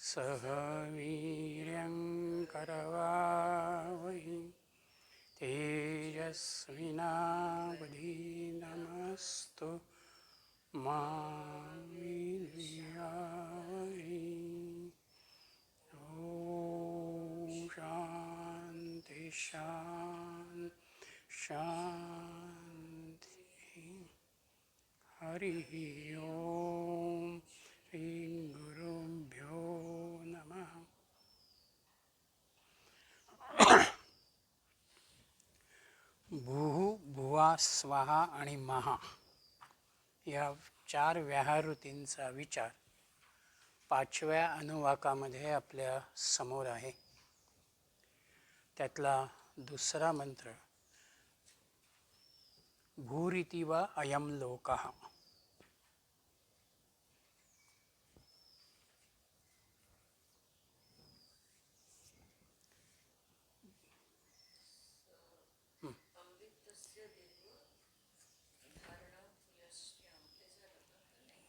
सह वीर्यङ्करवावहै तेजस्विनावधीतमस्तु मा विद्विषावहै। ॐ शान्ति शान्ति शान्ति। हरिः ओं श्री गुरुभ्यो नमः। भूः, भुवा, स्वाहा आणि महा या 4 व्याहृतींचा विचार 5व्या अनुवाकामध्ये आपल्या समोर आहे. त्यातला दुसरा मंत्र भूरिति वा अयं लोकः.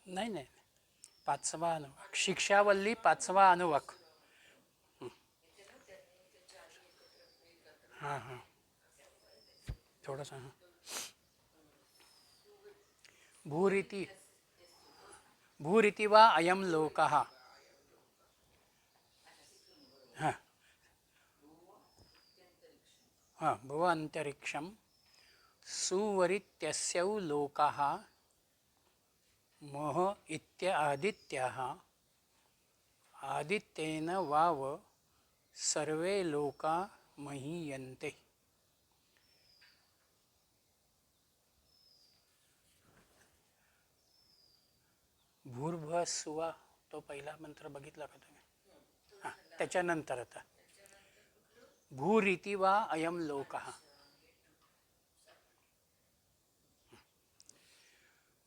नाही नाही, 5वा अनुवाक, शिक्षावल्ली 5वा अनुवाक. हां हां, थोडंसं. हां, भूरिति वा अयं लोकः. हां हां, भुव अंतरिक्षं सुवरित्यस्यौ लोकः मोह इत्य आदित्याः आदित्येन वाव सर्वे लोका महीयन्ते. भूर्भुवः सुवा तो पहिला मंत्र बघितला का तुम्ही? हां, त्याच्यानंतर आता भूरिति वा अयं लोकः.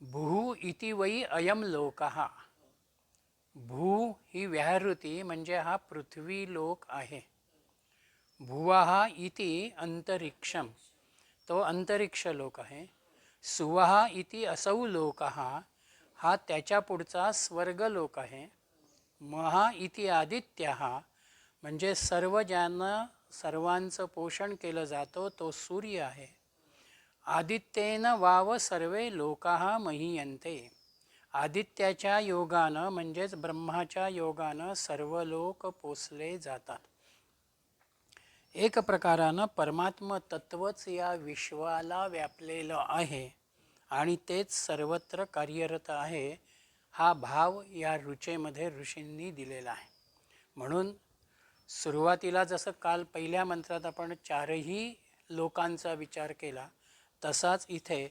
भू इति वै अयं लोकः. भू ही व्याहृती म्हणजे हा पृथ्वी लोक आहे. भुवः इति अंतरिक्षम, तो अंतरिक्ष लोक आहे. सुवः इति असौ लोकः, हा त्याच्या पुढचा स्वर्ग लोक आहे. महा इति आदित्यः म्हणजे सर्व ज्यांना सर्वांचं पोषण केलं जातं तो सूर्य आहे. आदित्येन वाव सर्वे लोकाः महीयन्ते. आदित्याच्या योगानं म्हणजेच ब्रह्माच्या योगानं सर्व लोक पोचले जातात. एक प्रकारानं परमात्म तत्वच या विश्वाला व्यापलेलं आहे आणि तेच सर्वत्र कार्यरत आहे. हा भाव या ऋचेमध्ये ऋषींनी दिलेला आहे. म्हणून सुरुवातीला जसं काल पहिल्या मंत्रात आपण 4ही लोकांचा विचार केला, तसाच इथे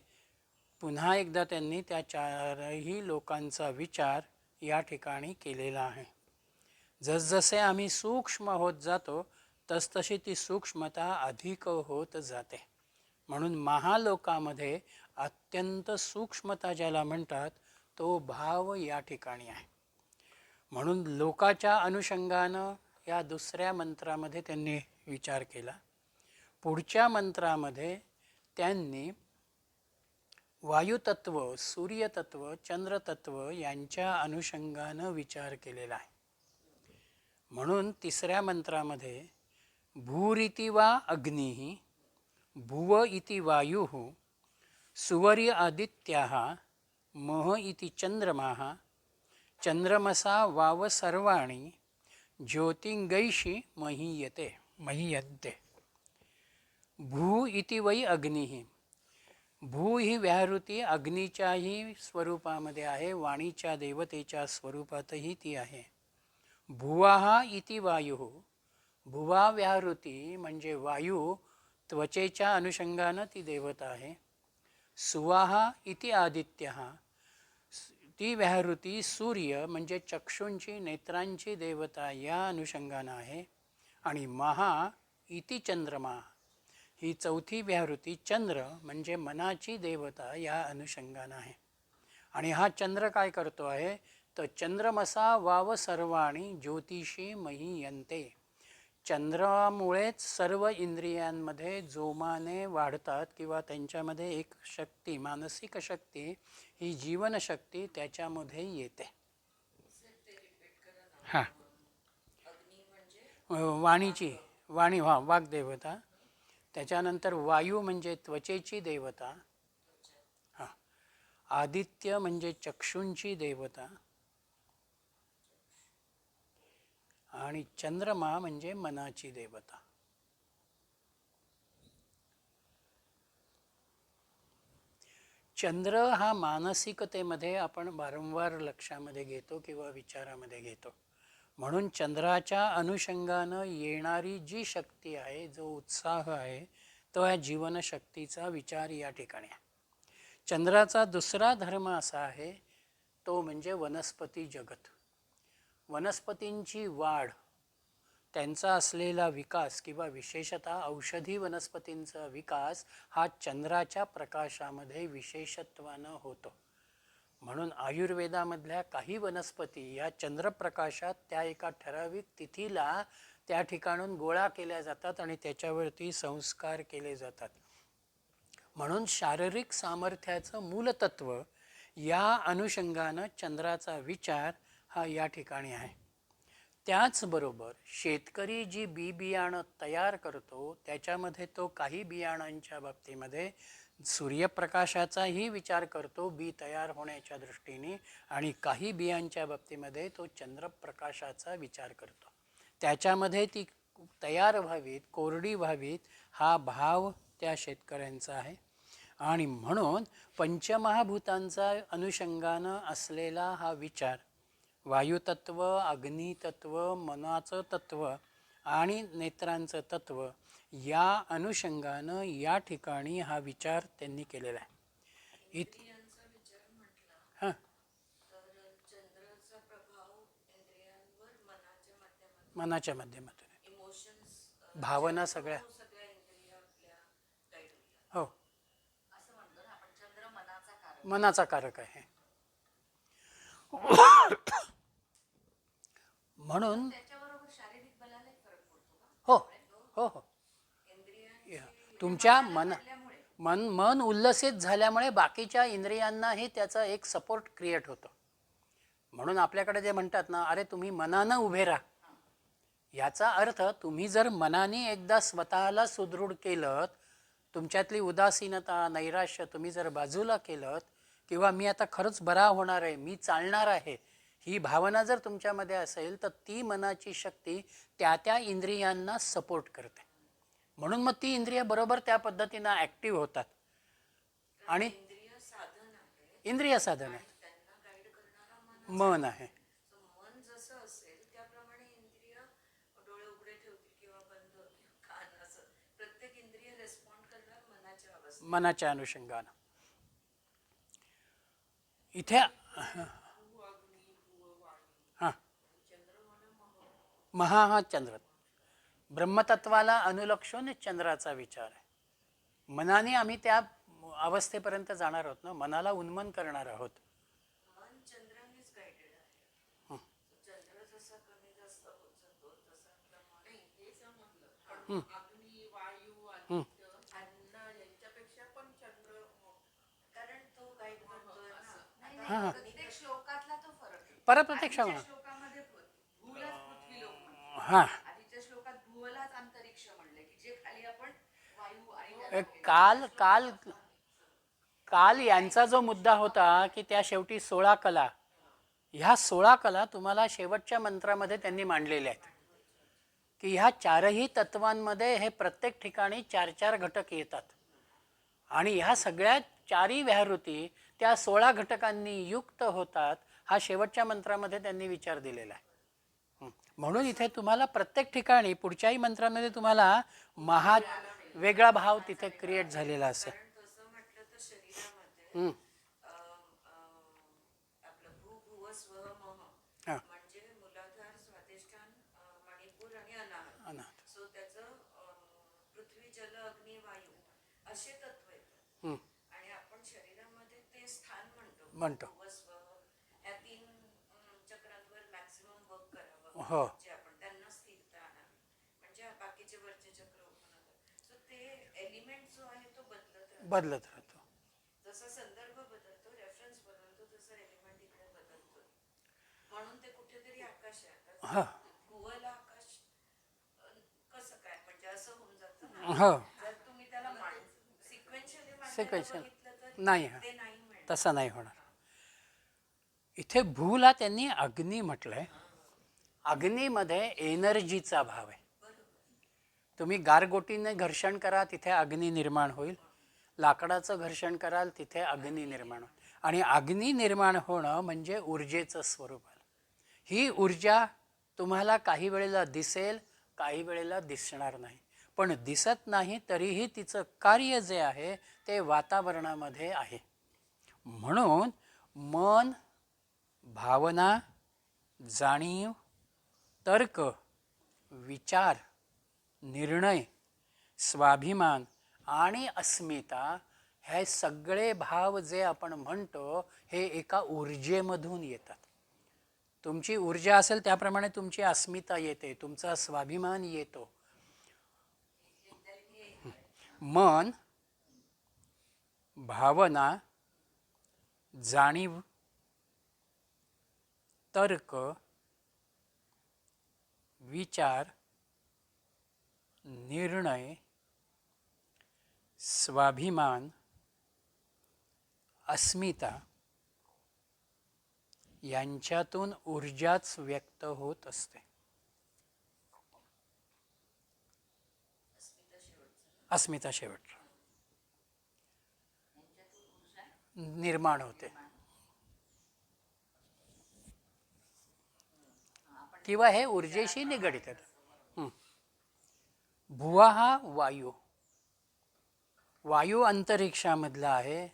पुन्हा एकदा त्यांनी त्या 4ही लोकांचा विचार या ठिकाणी केलेला आहे. जसजसे आम्ही सूक्ष्म होत जातो तसतशी ती सूक्ष्मता अधिक होत जाते. म्हणून महालोकामध्ये अत्यंत सूक्ष्मता ज्याला म्हणतात तो भाव या ठिकाणी आहे. म्हणून लोकाच्या अनुषंगानं या दुसऱ्या मंत्रामध्ये त्यांनी विचार केला. पुढच्या मंत्रामध्ये त्यांनी वायुतत्व, सूर्यतत्व, चंद्रतत्व यांच्या अनुषंगानं विचार केलेला आहे. म्हणून तिसऱ्या मंत्रामध्ये भूरिति वा अग्निः, भुव इति वायुः, सुवर्य आदित्याः, मह इति चंद्रमाः, चंद्रमसा वाव सर्वाणि ज्योतिंगैषि महीयन्ते. भू इति वै अग्निः. भू ही व्याहृती अग्नीच्याही स्वरूपामध्ये आहे, वाणीच्या देवतेच्या स्वरूपातही ती आहे. भुवाः इति वायुः. भुवा व्याहृती म्हणजे वायू, त्वचेच्या अनुषंगानं ती देवता आहे. सुवाः इति आदित्यः, ती व्याहृती सूर्य म्हणजे चक्षुंची नेत्रांची देवता या अनुषंगानं आहे. आणि महा इति चंद्रमा, ही चौथी व्याहृती चंद्र म्हणजे मनाची देवता या अनुषंगानं आहे. आणि हा चंद्र काय करतो आहे तर चंद्रमसा वाव सर्वाणि ज्योतिषी महीयन्ते. चंद्रामुळेच सर्व इंद्रियांमध्ये जोमाने वाढतात किंवा त्यांच्यामध्ये एक शक्ती, मानसिक शक्ती, ही जीवनशक्ती त्याच्यामध्ये येते. हां, वाणीची वाणी वाग्देवता. त्याच्यानंतर वायू म्हणजे त्वचेची देवता. हां. आदित्य म्हणजे चक्षूंची देवता. आणि चंद्रमा म्हणजे मनाची देवता. चंद्र हा मानसिकतेमध्ये आपण वारंवार लक्षामध्ये घेतो किंवा विचारामध्ये घेतो. म्हणून चंद्राच्या अनुषंगानं येणारी जी शक्ती आहे, जो उत्साह आहे, तो या जीवनशक्तीचा विचार या ठिकाणी आहे. चंद्राचा दुसरा धर्म असा आहे, तो म्हणजे वनस्पती जगत. वनस्पतींची वाढ, त्यांचा असलेला विकास किंवा विशेषतः औषधी वनस्पतींचा विकास हा चंद्राच्या प्रकाशामध्ये विशेषत्वानं होतो. म्हणून आयुर्वेदामधल्या काही वनस्पती या चंद्रप्रकाशात त्या एका ठराविक तिथीला त्या ठिकाणून गोळा केल्या जातात आणि त्याच्यावरती संस्कार केले जातात. म्हणून शारीरिक सामर्थ्याचं मूलतत्व या अनुषंगानं चंद्राचा विचार हा या ठिकाणी आहे. त्याचबरोबर शेतकरी जी बी बियाणं तयार करतो त्याच्यामध्ये तो काही बियाणांच्या बाबतीमध्ये सूर्यप्रकाशाचाही विचार करतो बी तयार होण्याच्या दृष्टीने, आणि काही बियांच्या बाबतीमध्ये तो चंद्रप्रकाशाचा विचार करतो. त्याच्यामध्ये ती तयार व्हावीत, कोरडी व्हावीत, हा भाव त्या शेतकऱ्यांचा आहे. आणि म्हणून पंचमहाभूतांचा अनुषंगानं असलेला हा विचार, वायुतत्व, अग्नितत्व, मनाचं तत्व आणि नेत्रांचं तत्व, या अनुषंगानं या ठिकाणी हा विचार त्यांनी केलेला आहे. हां. मनाच्या माध्यमातून भावना सगळ्या. हो, मनाचा कारक आहे. म्हणून हो हो हो तुमच्या मन उल्लसित झाल्यामुळे बाकीच्या इंद्रियांनाही त्याचा एक सपोर्ट क्रिएट होतो. म्हणून आपल्याकडे जे म्हणतात ना, अरे तुम्ही मनानं उभे राहा, याचा अर्थ तुम्ही जर मनाने एकदा स्वतःला सुदृढ केलं, तुमच्यातली उदासीनता, नैराश्य तुम्ही जर बाजूला केलं, किंवा मी आता खरंच बरा होणार आहे, मी चालणार आहे, ही भावना जर तुमच्यामध्ये असेल तर ती मनाची शक्ती त्या इंद्रियांना सपोर्ट करते. म्हणून मग ती इंद्रिय बरोबर त्या पद्धतीनं ॲक्टिव्ह होतात. आणि इंद्रिय साधन आहे, मन आहे. मनाच्या अनुषंगानं इथे हां महा हा चंद्र, ब्रह्मतत्वाला अनुलक्षून चंद्राचा विचार आहे. मनाने आम्ही त्या अवस्थेपर्यंत जाणार आहोत ना, मनाला उन्मन करणार आहोत. हां परप्रत्यक्ष हां काल काल काल यांचा जो मुद्दा होता की त्या शेवटी 16 कला, ह्या 16 कला तुम्हाला शेवटच्या मंत्रामध्ये त्यांनी मांडलेल्या आहेत की ह्या चारही तत्वांमध्ये हे प्रत्येक ठिकाणी 4-4 घटक येतात आणि ह्या सगळ्या चारही व्याहृती त्या 16 घटकांनी युक्त होतात. हा शेवटच्या मंत्रामध्ये त्यांनी विचार दिलेला आहे. म्हणून इथे तुम्हाला प्रत्येक ठिकाणी पुढच्याही मंत्रामध्ये तुम्हाला महा वेगळा भाव तिथे क्रिएट झालेला असेल. म्हणतो हो बदलत राहतो. जसा संदर्भ बदलतो, रेफरन्स बदलतो, तसं एलिमेंट इकडे बदलतो. म्हणून ते कुठेतरी आकाश आहे. भुवला आकाश हो सिक्वेन्शियल नाही, तसं नाही होणार. इथे भूला त्यांनी अग्नी म्हटलंय. अग्नीमध्ये एनर्जीचा भाव आहे. तुम्ही गारगोटीने घर्षण करा तिथे अग्नी निर्माण होईल, लाकडाचं घर्षण कराल तिथे अग्नी निर्माण होईल. आणि अग्नी निर्माण होणं म्हणजे ऊर्जेचं स्वरूप आहे. ही ऊर्जा तुम्हाला काही वेळेला दिसेल, काही वेळेला दिसणार नाही. पण दिसत नाही तरीही तिचं कार्य जे आहे ते वातावरणामध्ये आहे. म्हणून मन, भावना, जाणीव, तर्क, विचार, निर्णय, स्वाभिमान आणि अस्मिता हे सगळे भाव जे आपण म्हणतो हे एका ऊर्जेमधून येतात. तुमची ऊर्जा असेल त्याप्रमाणे तुमची अस्मिता येते, तुमचा स्वाभिमान येतो. मन, भावना, जाणीव, तर्क, विचार, निर्णय, स्वाभिमान, अस्मिता यांच्यातून ऊर्जाच व्यक्त होत असते. अस्मिता शेवट निर्माण होते. किंवा हे ऊर्जेशी निगडित आहे. भुवा हा वायू, वायू अंतरिक्षामधला आहे,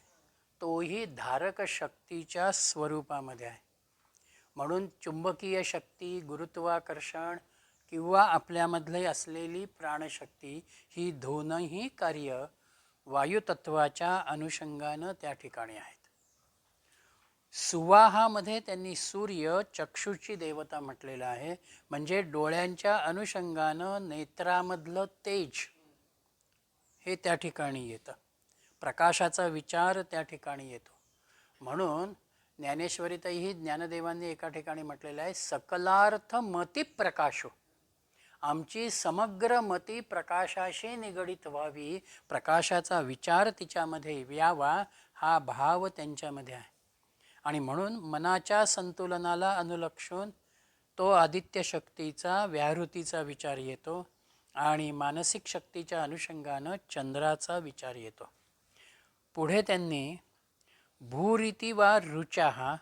तोही धारक शक्तीच्या स्वरूपामध्ये आहे. म्हणून चुंबकीय शक्ती, गुरुत्वाकर्षण किंवा आपल्यामधले असलेली प्राणशक्ती ही दोनही कार्य वायुतत्वाच्या अनुषंगानं त्या ठिकाणी आहेत. सुवाहामध्ये त्यांनी सूर्य चक्षुची देवता म्हटलेलं आहे. म्हणजे डोळ्यांच्या अनुषंगानं नेत्रामधलं तेज हे त्या ठिकाणी येतं, प्रकाशाचा विचार त्या ठिकाणी येतो. म्हणून ज्ञानेश्वरीतही ज्ञानदेवांनी एका ठिकाणी म्हटलेलं आहे, सकलार्थ मती प्रकाशो, आमची समग्र मती प्रकाशाशी निगडित व्हावी, प्रकाशाचा विचार तिच्यामध्ये यावा, हा भाव त्यांच्यामध्ये आहे. आणि म्हणून मनाच्या संतुलनाला अनुलक्षून तो आदित्य शक्तीचा, व्याहृतीचा विचार येतो आणि मानसिक शक्तीच्या अनुषंगानं चंद्राचा विचार येतो. पुढे त्यांनी भूरिती वा रुचा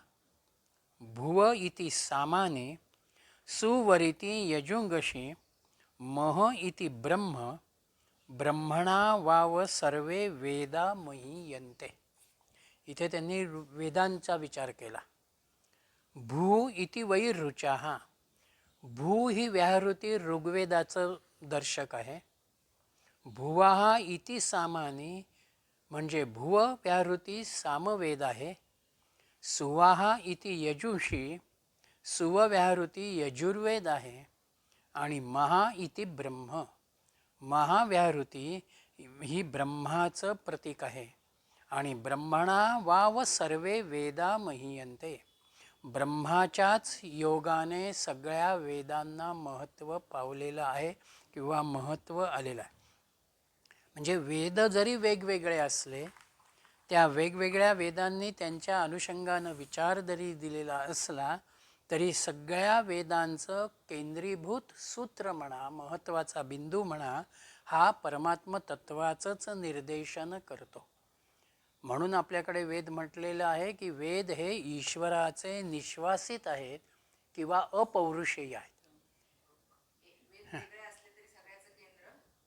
भुव इति सामाने सुवरिती यजुंगशी मह इति ब्रह्म ब्रह्मणा वाव सर्वे वेदा महीयन्ते. इथे त्यांनी वेदांचा विचार केला. भू इति वै रुचा, भू ही व्याहृती ऋग्वेदाचं दर्शक आहे. भुवा इति सामानी म्हणजे भुव व्याहृती सामवेद आहे. सुवाहा इति यजुषी सुवव्याहृती यजुर्वेद आहे. आणि महा इति ब्रह्म, महाव्याहृती ही ब्रह्माचं प्रतीक आहे. आणि ब्रह्मणा वाव सर्वे वेदा महीयन्ते, ब्रह्माच्याच योगाने सगळ्या वेदांना महत्त्व पावलेलं आहे किंवा महत्त्व आलेलं आहे. म्हणजे वेद जरी वेगवेगळे असले, त्या वेगवेगळ्या वेदांनी त्यांच्या अनुषंगानं विचार जरी दिलेला असला तरी सगळ्या वेदांचं केंद्रीभूत सूत्र म्हणा, महत्त्वाचा बिंदू म्हणा, हा परमात्म तत्वाचंच निर्देशन करतो. म्हणून आपल्याकडे वेद म्हटलेलं आहे की वेद हे ईश्वराचे निश्वासित आहेत किंवा अपौरुषेय आहेत.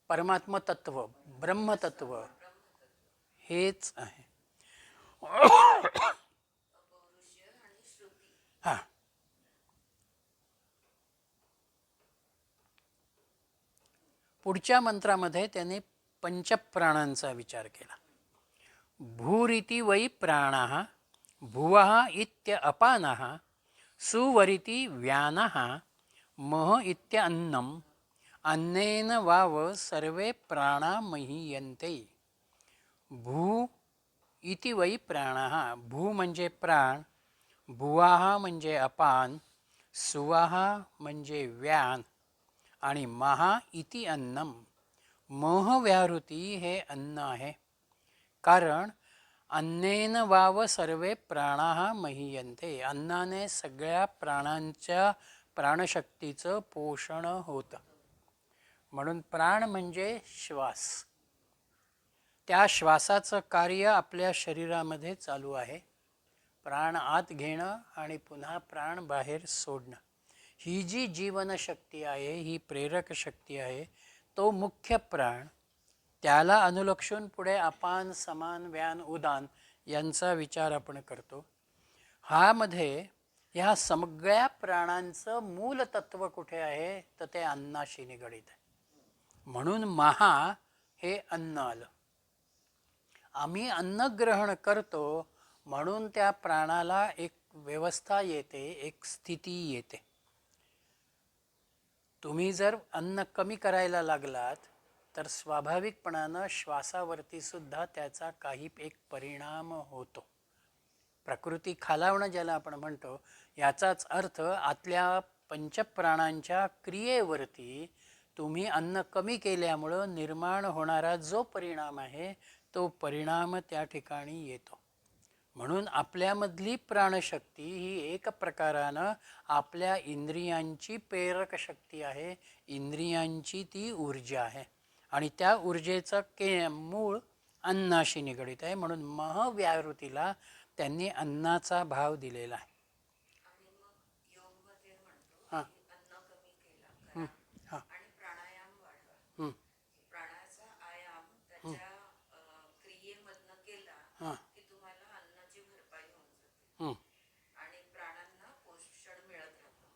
परमात्म तत्व, ब्रह्मतत्व हेच आहे. हां, पुढच्या मंत्रामध्ये त्याने पंचप्राणांचा विचार केला. भूरिति वै प्राणः भुवः इत्य अपानः सुवरिति व्यानः मह इत्य अन्नम अन्नेन वाव सर्वे प्राणा महीयन्ते. भू इति वै प्राणः, भू म्हणजे प्राण, भुवाहा म्हणजे अपान, सुवाहा म्हणजे व्यान आणि महा इति अन्नम, मोहव्याहृती हे अन्न आहे. कारण अन्नेन वाव सर्वे प्राणा महीयन्ते. अन्नाने सगळ्या प्राणांच्या प्राणशक्तीचं पोषण होतं. म्हणून प्राण म्हणजे श्वास. त्या श्वासाचं कार्य आपल्या शरीरामध्ये चालू आहे. प्राण आत घेणं आणि पुन्हा प्राण बाहेर सोडणं. ही जी जीवनशक्ती आहे, ही प्रेरक शक्ती आहे, तो मुख्य प्राण. त्याला अनुलक्षून पुढे अपान, समान, व्यान, उदान यांचा विचार आपण करतो. ह्यामध्ये ह्या सगळ्या प्राणांचं मूल तत्व कुठे आहे, तर ते अन्नाशी निगडीत आहे. म्हणून महा हे अन्न आलं. आम्ही अन्न ग्रहण करतो म्हणून त्या प्राणाला एक व्यवस्था येते, एक स्थिती येते. तुम्ही जर अन्न कमी करायला लागलात तर स्वाभाविकपणानं श्वासावरती सुद्धा त्याचा काही एक परिणाम होतो. प्रकृती खालावणं ज्याला आपण म्हणतो, याचाच अर्थ आतल्या पंचप्राणांच्या क्रियेवरती तुम्ही अन्न कमी केल्यामुळं निर्माण होणारा जो परिणाम आहे, तो परिणाम त्या ठिकाणी येतो. म्हणून आपल्यामधली प्राणशक्ती ही एक प्रकारानं आपल्या इंद्रियांची प्रेरक शक्ती आहे. इंद्रियांची ती ऊर्जा आहे आणि त्या ऊर्जेचं मूळ अन्नाशी निगडीत आहे. म्हणून महव्याहृतीला त्यांनी अन्नाचा भाव दिलेला आहे. हां हां हां आणि प्राणांना पोषण मिळत राहतं.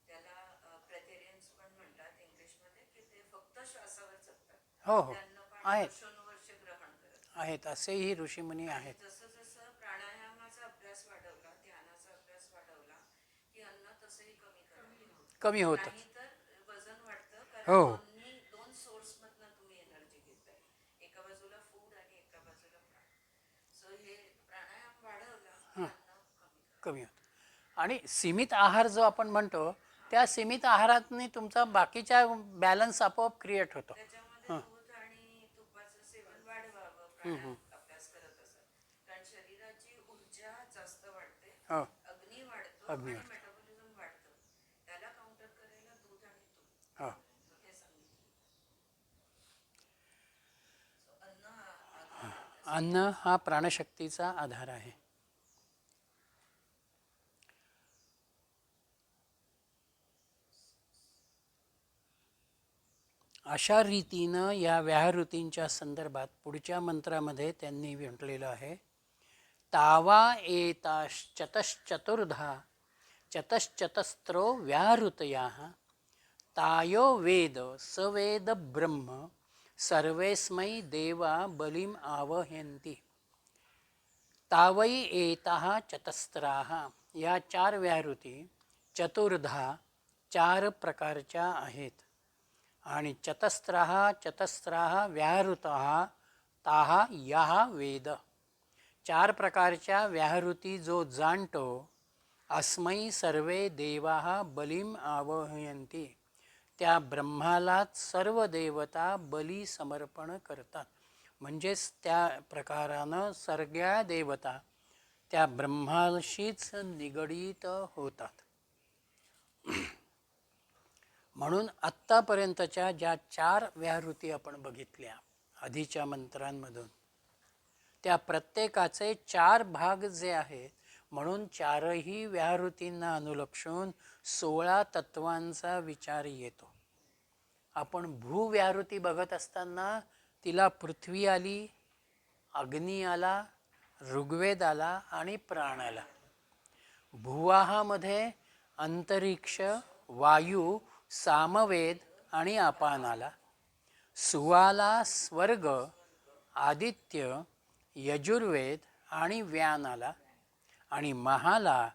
त्याला प्रेथेरियन्स पण म्हणतात इंग्लिशमध्ये, की ते फक्त श्वासावर जगतात. हो हो त्यांना आहेत वर्षानुवर्ष ग्रहण करत आहेत असेही ऋषीमुनी आहेत. जसं जसं प्राणायामाचा अभ्यास वाढवला, ध्यानाचा अभ्यास वाढवला, की अन्न तसंही कमी होतं. नाही तर वजन वाढतं. कारण दोन सोर्स मधनं तुम्ही एनर्जी घेताय, एका बाजूला फूड आणि एका बाजूला प्राण. सो हे प्राणायाम वाढवला कमी होतं. आणि सीमित आहार जो आपण म्हणतो, त्या सीमित आहारातनी तुमचा बाकीच्या बॅलन्स आपोआप क्रिएट होतो. त्याच्यामध्ये दूध आणि तुपाचं सेवन वाढवावं प्राणायाम अभ्यास करत असत. कारण शरीराची ऊर्जा जास्त वाढते, अग्नी वाढतो आणि मेटाबॉलिझम वाढतं. त्याला काउंटर करायला दूध आणि तूप हे सांगितलं. अन्न हा प्राणशक्तीचा आधार आहे. अशा रीतीनं या व्याहृतींच्या संदर्भात पुढच्या मंत्रामध्ये त्यांनी म्हटलेलं आहे, तावा एताश्चतश्चतुर्धा चतश्चतस्रो व्याहृतयाः तायो वेद स वेद ब्रह्म सर्वेस्मै देवा बलिम आवहन्ति. तावै एताः चतस्राः. या 4 व्याहृती चतुर्धा 4 प्रकारच्या आहेत. आणि चतस्राः व्याहृतः ताः याः वेद. 4 प्रकारच्या व्याहृती जो जाणतो, अस्मै सर्वे देवाः बलिम आवहन्ति, त्या ब्रह्मालाच सर्व देवता बली समर्पण करतात. म्हणजेच त्या प्रकारानं सगळ्या देवता त्या ब्रह्माशीच निगडीत होतात. म्हणून आत्तापर्यंतच्या ज्या 4 व्याहृती आपण बघितल्या आधीच्या मंत्रांमधून, त्या प्रत्येकाचे 4 भाग जे आहेत, म्हणून 4ही व्याहृतींना अनुलक्षून 16 तत्वांचा विचार येतो. आपण भूव्याहृती बघत असताना तिला पृथ्वी आली, अग्नी आला, ऋग्वेद आला आणि प्राण आला. भुवाहामध्ये अंतरिक्ष, वायू, सामवेद आणि अपान आला. सुवाला स्वर्ग, आदित्य, यजुर्वेद आणि व्यान आला. आणि महाला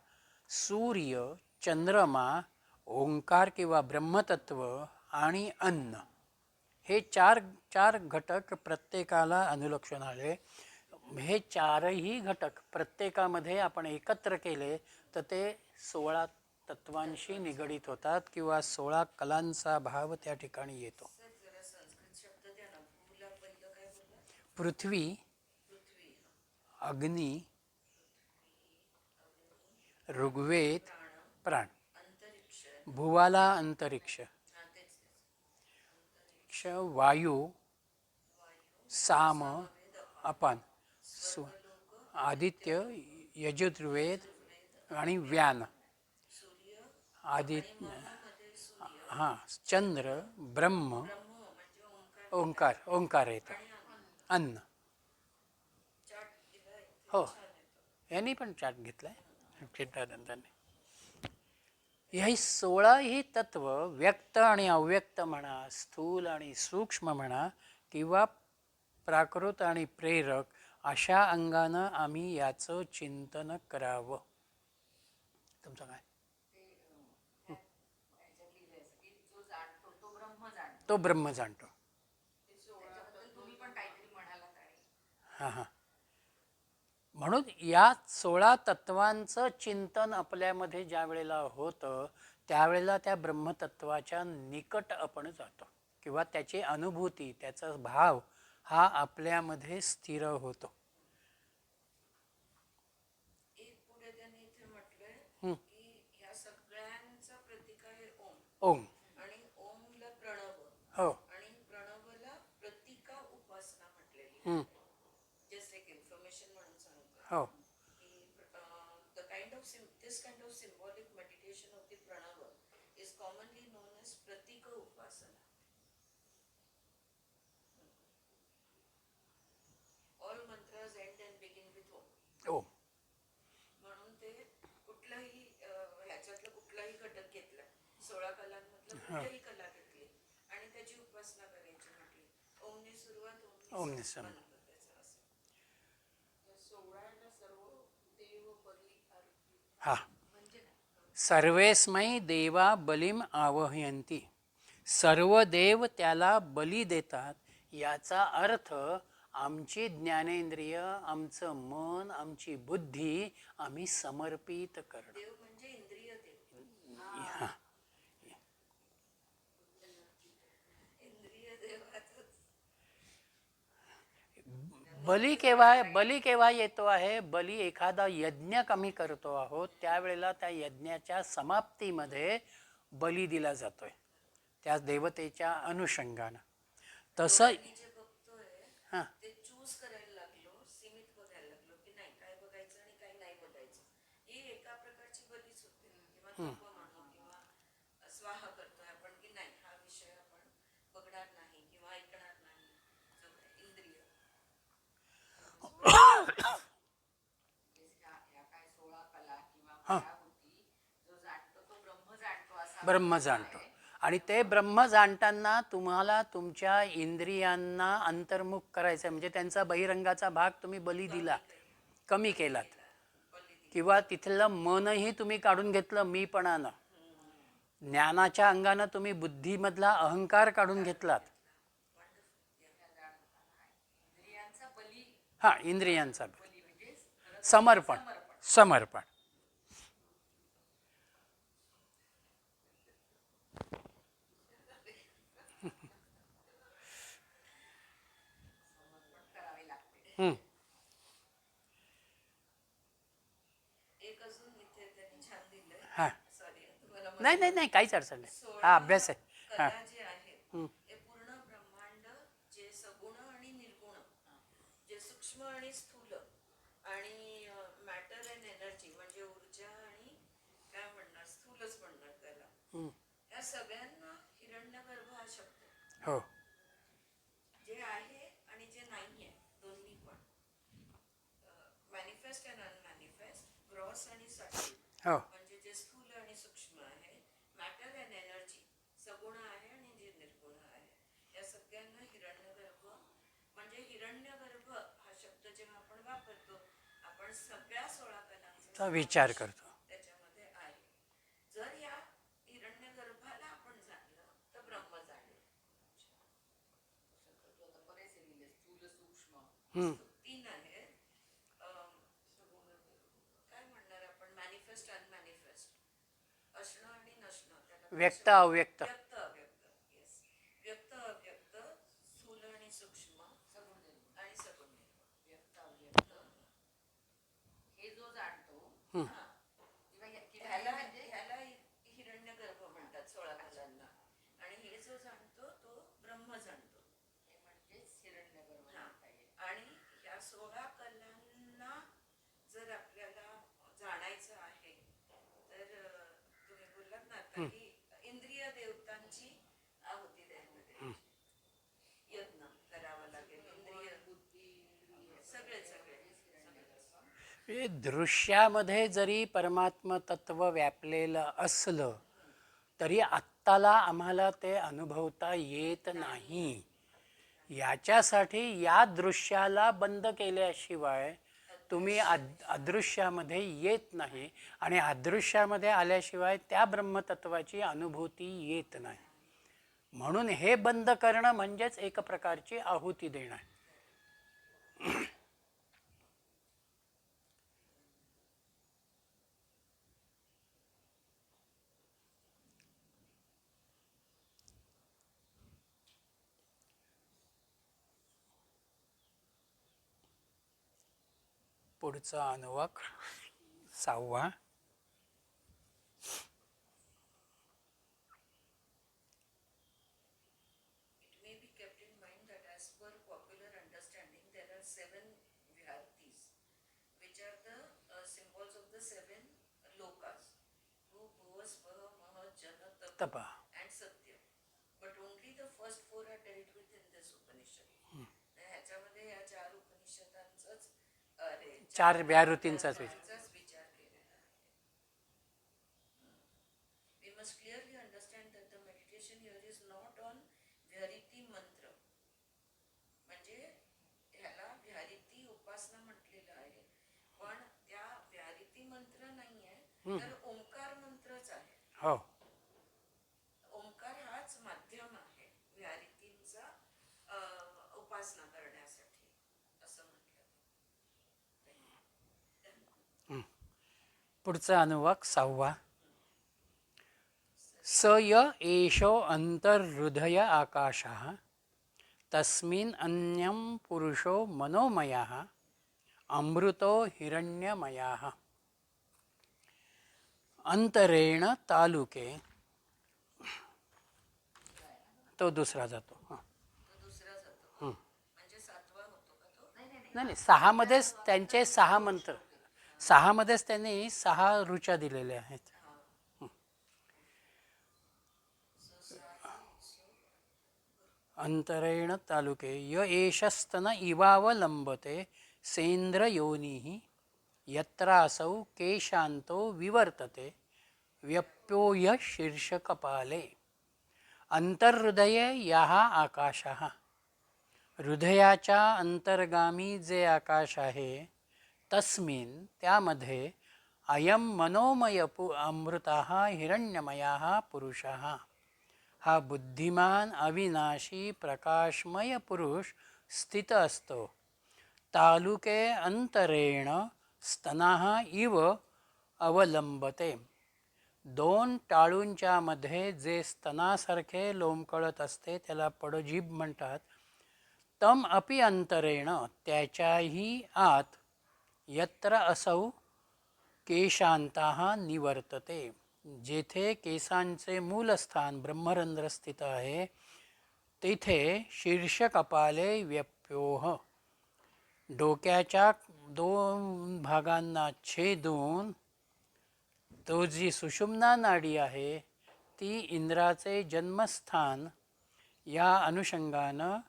सूर्य, चंद्रमा, ओंकार किंवा ब्रह्मतत्व आणि अन्न, हे 4 घटक प्रत्येकाला अनुलक्षण आले. हे 4ही घटक प्रत्येकामध्ये आपण एकत्र केले तर ते 16 तत्वांशी निगडीत होतात किंवा 16 कलांचा भाव त्या ठिकाणी येतो. संस्कृत शब्द द्या ना, पृथ्वी, पृथ्वी, अग्नी, ऋग्वेद, प्राण. अंतरिक्ष, भुवाला अंतरिक्ष, हा तेच तेच क्ष वायू, साम, अपान, सु आदित्य, यजुर्वेद आणि व्यान. सूर्य आदित्य, मध्ये सूर्य, हां, चंद्र, ब्रह्म, ब्रह्म म्हणजे ओंकार, ओंकार, ओंकार येतो, आणि अन्न. चाट दिला इथे हो, छान येतो. यांनी पण चार्ट घेतलाय चित्रानंदांनी. ही 16 ही तत्व व्यक्त आणि अव्यक्त म्हणा, स्थूल आणि सूक्ष्म म्हणा, किंवा प्राकृत आणि प्रेरक, अशा अंगानं आम्ही याचं चिंतन करावं. तुमचं काय? जो जाणतो तो ब्रह्म जाणतो. तो ब्रह्म जाणतो. त्याच्याबद्दल तुम्ही पण काहीतरी म्हणालात आणि हां हां. म्हणून या 16 तत्वांचं चिंतन आपल्यामध्ये ज्या वेळेला होतं त्यावेळेला त्या ब्रह्मतत्वाच्या निकट आपण जातो, किंवा त्याची अनुभूती, त्याचा भाव हा आपल्यामध्ये स्थिर होतो. एक पुढे त्यांनी इथे म्हटलंय हं. की ह्या सगळ्यांचा प्रतीक आहे ओम, ओम. आणि ओमला प्रणव, हो. आणि प्रणवला प्रतीका उपासना म्हटलेली हं. आहे. जस्ट एक इन्फॉर्मेशन म्हणून सांगतो हो. की the kind of this kind of symbolic meditation of the Pranava is commonly known as प्रतीक उपासना. All mantras and and begin with Om. Om. म्हणून ते कुठलाही ह्याच्यातलं कुठलाही घटक घेतला, 16 कलांमधलं कुठलीही कला घेतली आणि त्याची उपासना करायची म्हटली, ओमने सुरुवात, ओमने ओमने संपत. बंद, त्याचं असं. या 16ला सर्व देव बली आरती हा. म्हणजे काय? सर्वेस्मै देवा बलिम आवहयंती. सर्व देव त्याला बली देतात. याचा अर्थ आमची ज्ञानेंद्रिय, आमचं मन, आमची बुद्धी आम्ही समर्पित करणं. देव म्हणजे इंद्रिय देव. हां. इंद्रिय देवाचंच. बली केव्हा येतो आहे? बली एखादा यज्ञ कमी करतो आहोत त्यावेळेला त्या यज्ञाच्या समाप्तीमध्ये बली दिला जातोय, त्या देवतेच्या अनुषंगानं. तसं डोळ्यांनी जे बघतोय हां. ते चूज करायला लागलो, सीमित बघायला लागलो की नाही काय बघायचं आणि काय नाही बघायचं. ही एका प्रकारची बलीच होते, किंवा तप म्हणू, किंवा स्वाहा करतोय आपण की नाही हा विषय आपण बघणार नाही किंवा ऐकणार नाही. इंद्रिय ह्या काय 16 कला किंवा पराभूती, जो जाणतो तो ब्रह्म जाणतो असा ब्रह्म जाणतो. आणि ते ब्रह्म जाणताना तुम्हाला तुमच्या इंद्रियांना अंतर्मुख करायचं आहे, म्हणजे त्यांचा बहिरंगाचा भाग तुम्ही बली दिला, कमी केलात, किंवा तिथलं मनही तुम्ही काढून घेतलं मीपणानं. ज्ञानाच्या अंगानं तुम्ही बुद्धीमधला अहंकार काढून घेतलात. इंद्रियांचा बली, हां, इंद्रियांचा बली म्हणजे समर्पण. समर्पण. करावे लागते. हं. एक अजून इथे त्यांनी छान दिलंय. हां. सॉरी तुम्हाला नाही नाही नाही, काहीच अडचण नाही. हा अभ्यास आहे. हां. कला जे आहेत हे पूर्ण ब्रह्मांड, जे सगुण आणि निर्गुण, जे सूक्ष्म आणि स्थूल, आणि मॅटर अँड एनर्जी म्हणजे ऊर्जा आणि काय म्हणणार, स्थूलच म्हणणार त्याला, या सगळ्यांना हिरण्यगर्भ हा शब्द आहे. हो. जे आहे आणि जे नाही आहे दोन्ही पण, मॅनिफेस्ट अँड अनमॅनिफेस्ट, ग्रॉस आणि सटल, हो. म्हणजे जे स्थूल आणि सूक्ष्म आहे, मॅटर अँड एनर्जी, सगुण आहे आणि जे निर्गुण आहे, या सगळ्यांना हिरण्यगर्भ म्हणजे हिरण्यगर्भ हा शब्द जेव्हा आपण वापरतो, आपण सगळ्या 16 कलांचा विचार करतो. त्याच्यामध्ये आहे. जर या हिरण्यगर्भाला आपण जाणलं तर ब्रह्म जाणलं. बरेच लिहिले, स्थूल सूक्ष्म 3 आहेत. काय म्हणणार आपण, मॅनिफेस्ट अनमॅनिफेस्ट, असणं आणि नसणं, त्याला व्यक्त अव्यक्त. व्यक्त अव्यक्त. येस, व्यक्त अव्यक्त, स्थूल आणि सूक्ष्म, आणि सगुण ह्याला हिरण्यगर्भ म्हणतात 16 कलांना, आणि हे जो जाणतो तो ब्रह्म जाणतो. हा. आणि ह्या 16 कलांना जर आपल्याला जाणायचं आहे तर तुम्ही बोललात ना आता की इंद्रिय देवतांची आहुती द्यायला द्यायची, यत्न करावा लागेल. इंद्रिय सगळे सगळे हे दृश्यामध्ये जरी परमात्म तत्व व्यापलेलं असलं तरी आत्ताला आम्हाला ते अनुभवता येत नाही. याच्यासाठी या दृश्याला बंद केल्याशिवाय तुम्ही अदृश्यामध्ये येत नाही, आणि अदृश्यामध्ये आल्याशिवाय त्या ब्रह्मतत्वाची अनुभूती येत नाही. म्हणून हे बंद करणं म्हणजेच एक प्रकारची आहुती देणं. पुढचा अनुवाक 6वा. It may be kept in mind that as per popular understanding there are 7 Vihartis, which are the symbols of the 7 lokas: Bhu, Bhuva, Swaha, Maha, Jana, Tapa Tapa. and Satya. But only the first 4 are dealt with in this Upanishad. ह्याच्यामध्ये या 4 उपनिषदांचाच 4 व्याहृतींचाच विचार केलेला आहे. We must clearly understand that the meditation here is not on Vihariti mantra. म्हणजे ह्याला विहारिती उपासना म्हटलेलं आहे, पण त्या विहारिती मंत्र नाहीये, तर ओंकार मंत्रच आहे. हो. ओंकार हाच माध्यम आहे विहारितींचा उपासना करण्यासाठी, असं म्हटलं. पुढचा अनुवाक 6वा. स य एषो अंतर्हृदय आकाशः तस्मिन् अन्यं पुरुषो मनोमयः अमृतो हिरण्यमयः. अंतरेण तालुके. तो दुसरा जातो. दुसरा जातो म्हणजे 7वा होतो का तो? नाही, 6 मध्येच त्यांचे 6 मंत्र, 6 मध्येच त्यांनी 6 ऋचा दिलेल्या आहेत. अंतरेण तालुके य एषस्तन इवावलंबते सेंद्र योनिः यत्रासौ केशांतो विवर्तते व्यप्योय शीर्षकपाले. अंतर्हृदये यः आकाशः. हृदयाच्या अंतर्गामी जे आकाश आहे तस्मिन् त्यामध्ये अयम मनोमय अमृतः हिरण्यमयः पुरुषः. हा बुद्धिमान अविनाशी प्रकाशमय पुरुष स्थित असतो. तालुके अंतरेण स्तनाः इव अवलंबते. 2 टाळूंच्या मध्ये जे स्तनासारखे लोंबकळत असते त्याला पडजीभ म्हणतात. तम अपि अंतरेण, त्याच्याही आत, यत्र असौ केशांताः निवर्तते, जेथे केसांचे मूलस्थान ब्रह्मरंध्र स्थित आहे तेथे शीर्षकपाले व्यप्योह. डोक्याच्या 2 भागांना छेदून तो जी सुषुम्ना नाडी आहे ती इंद्राचे जन्मस्थान या अनुषंगानं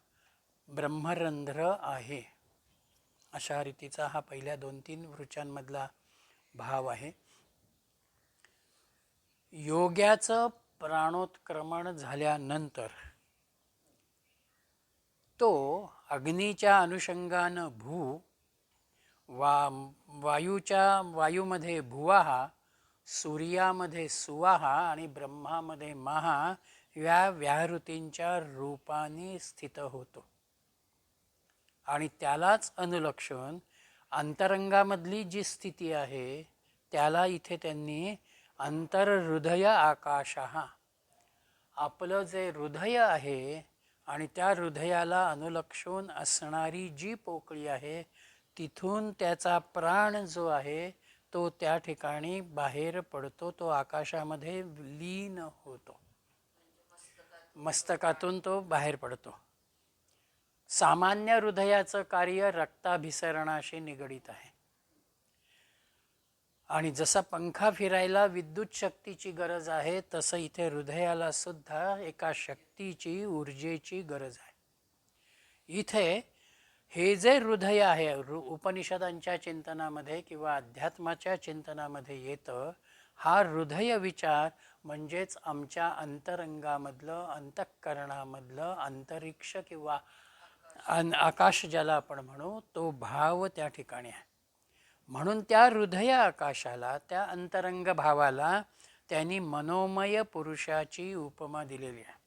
ब्रह्मरंध्र आहे. अशा रीतीचा हा पहिल्या 2-3 ऋचांमधला भाव आहे. योग्याचं प्राणोत्क्रमण झाल्यानंतर तो अग्नीच्या अनुषंगानं भू, वायूमध्ये भुवाहा, सूर्यामध्ये सुवाहा आणि ब्रह्मामध्ये महा या व्याहृतींच्या रूपाने स्थित होतो. आणि त्यालाच अनुलक्षून अंतरंगामधली जी स्थिती आहे त्याला इथे त्यांनी अंतर्हृदय आकाशः, आपलं जे हृदय आहे आणि त्या हृदयाला अनुलक्षून असणारी जी पोकळी आहे तिथून त्याचा प्राण जो आहे तो त्या ठिकाणी बाहेर पडतो, तो आकाशामध्ये लीन होतो, मस्तकातून तो बाहेर पडतो. सामान्य हृदयाचं कार्य रक्ताभिसरणाशी निगडित आहे. आणि जसा पंखा फिरायला विद्युत शक्तीची गरज आहे, तसं इथे हृदयाला सुद्धा एका शक्तीची, ऊर्जेची गरज आहे. इथे हे जे हृदय आहे, उपनिषदांच्या चिंतनामध्ये किंवा अध्यात्माच्या चिंतनामध्ये येतं, हा हृदय विचार म्हणजेच आमच्या अंतरंगामधलं, अंतःकरणामधलं अंतरिक्ष किंवा आकाश ज्याला आपण म्हणू, तो भाव त्या ठिकाणी आहे. म्हणून त्या हृदय आकाशाला, त्या अंतरंग भावाला त्यांनी मनोमय पुरुषाची उपमा दिलेली आहे.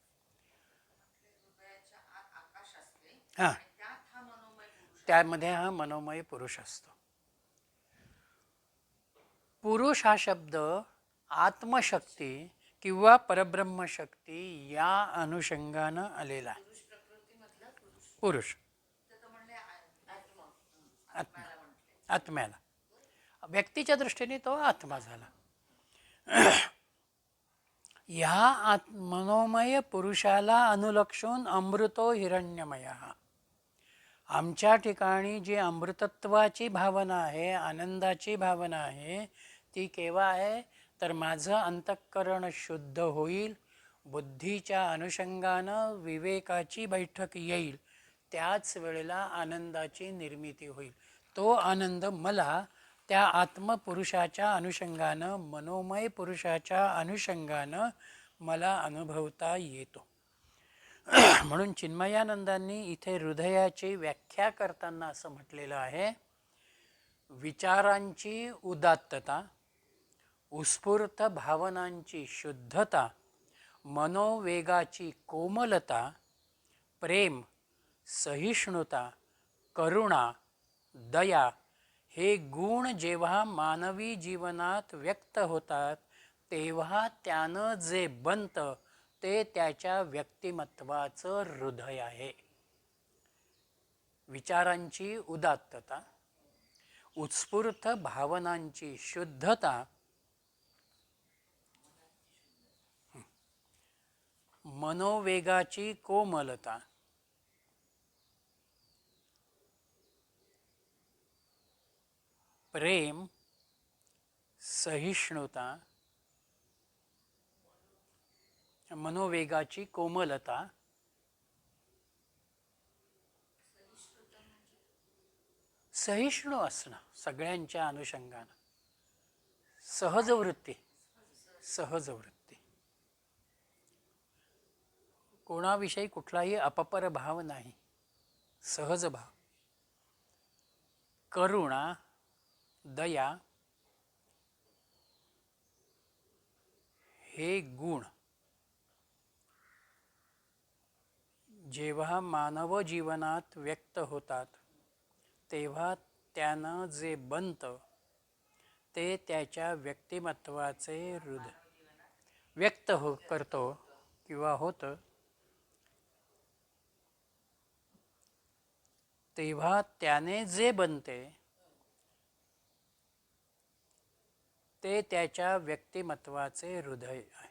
हां, त्यामध्ये हा मनोमय पुरुष असतो. पुरुष हा शब्द आत्मशक्ती किंवा परब्रह्मशक्ती या अनुषंगानं आलेला आहे. पुरुष आत्मा, आत्म्याला, व्यक्तीच्या दृष्टीने तो आत्मा झाला. ह्या मनोमय पुरुषाला अनुलक्षून अमृतो हिरण्यमय, आमच्या ठिकाणी जी अमृतत्वाची भावना आहे, आनंदाची भावना आहे, ती केव्हा आहे तर माझं अंतःकरण शुद्ध होईल, बुद्धीच्या अनुषंगानं विवेकाची बैठक येईल, त्याच वेळेला आनंदाची निर्मिती होईल. तो आनंद मला त्या आत्मपुरुषाच्या अनुषंगानं, मनोमय पुरुषाच्या अनुषंगानं मला अनुभवता येतो. म्हणून चिन्मयानंदांनी इथे हृदयाची व्याख्या करताना असं म्हटलेलं आहे, विचारांची उदात्तता, उत्स्फूर्त भावनांची शुद्धता, मनोवेगाची कोमलता, प्रेम, सहिष्णुता, करुणा, दया हे गुण जेव्हा मानवी जीवनात व्यक्त होतात, तेव्हा त्यानं जे बनतं ते त्याच्या व्यक्तिमत्वाचं हृदय आहे. विचारांची उदात्तता, उत्स्फूर्त भावनांची शुद्धता, मनोवेगाची कोमलता, प्रेम, सहिष्णुता, मनोवेगाची कोमलता, सहिष्णू असणं सगळ्यांच्या अनुषंगानं, सहज वृत्ती, सहज वृत्ती, कोणाविषयी कुठलाही अपपर भाव नाही, सहज भाव, करुणा, दया हे गुण जेव्हा मानव जीवनात व्यक्त होतात, तेव्हा त्यानं जे बनतं ते त्याच्या व्यक्तिमत्वाचे हृदय व्यक्त करतो किंवा होतं, तेव्हा त्याने जे बनते ते त्याच्या व्यक्तिमत्वाचे हृदय आहे.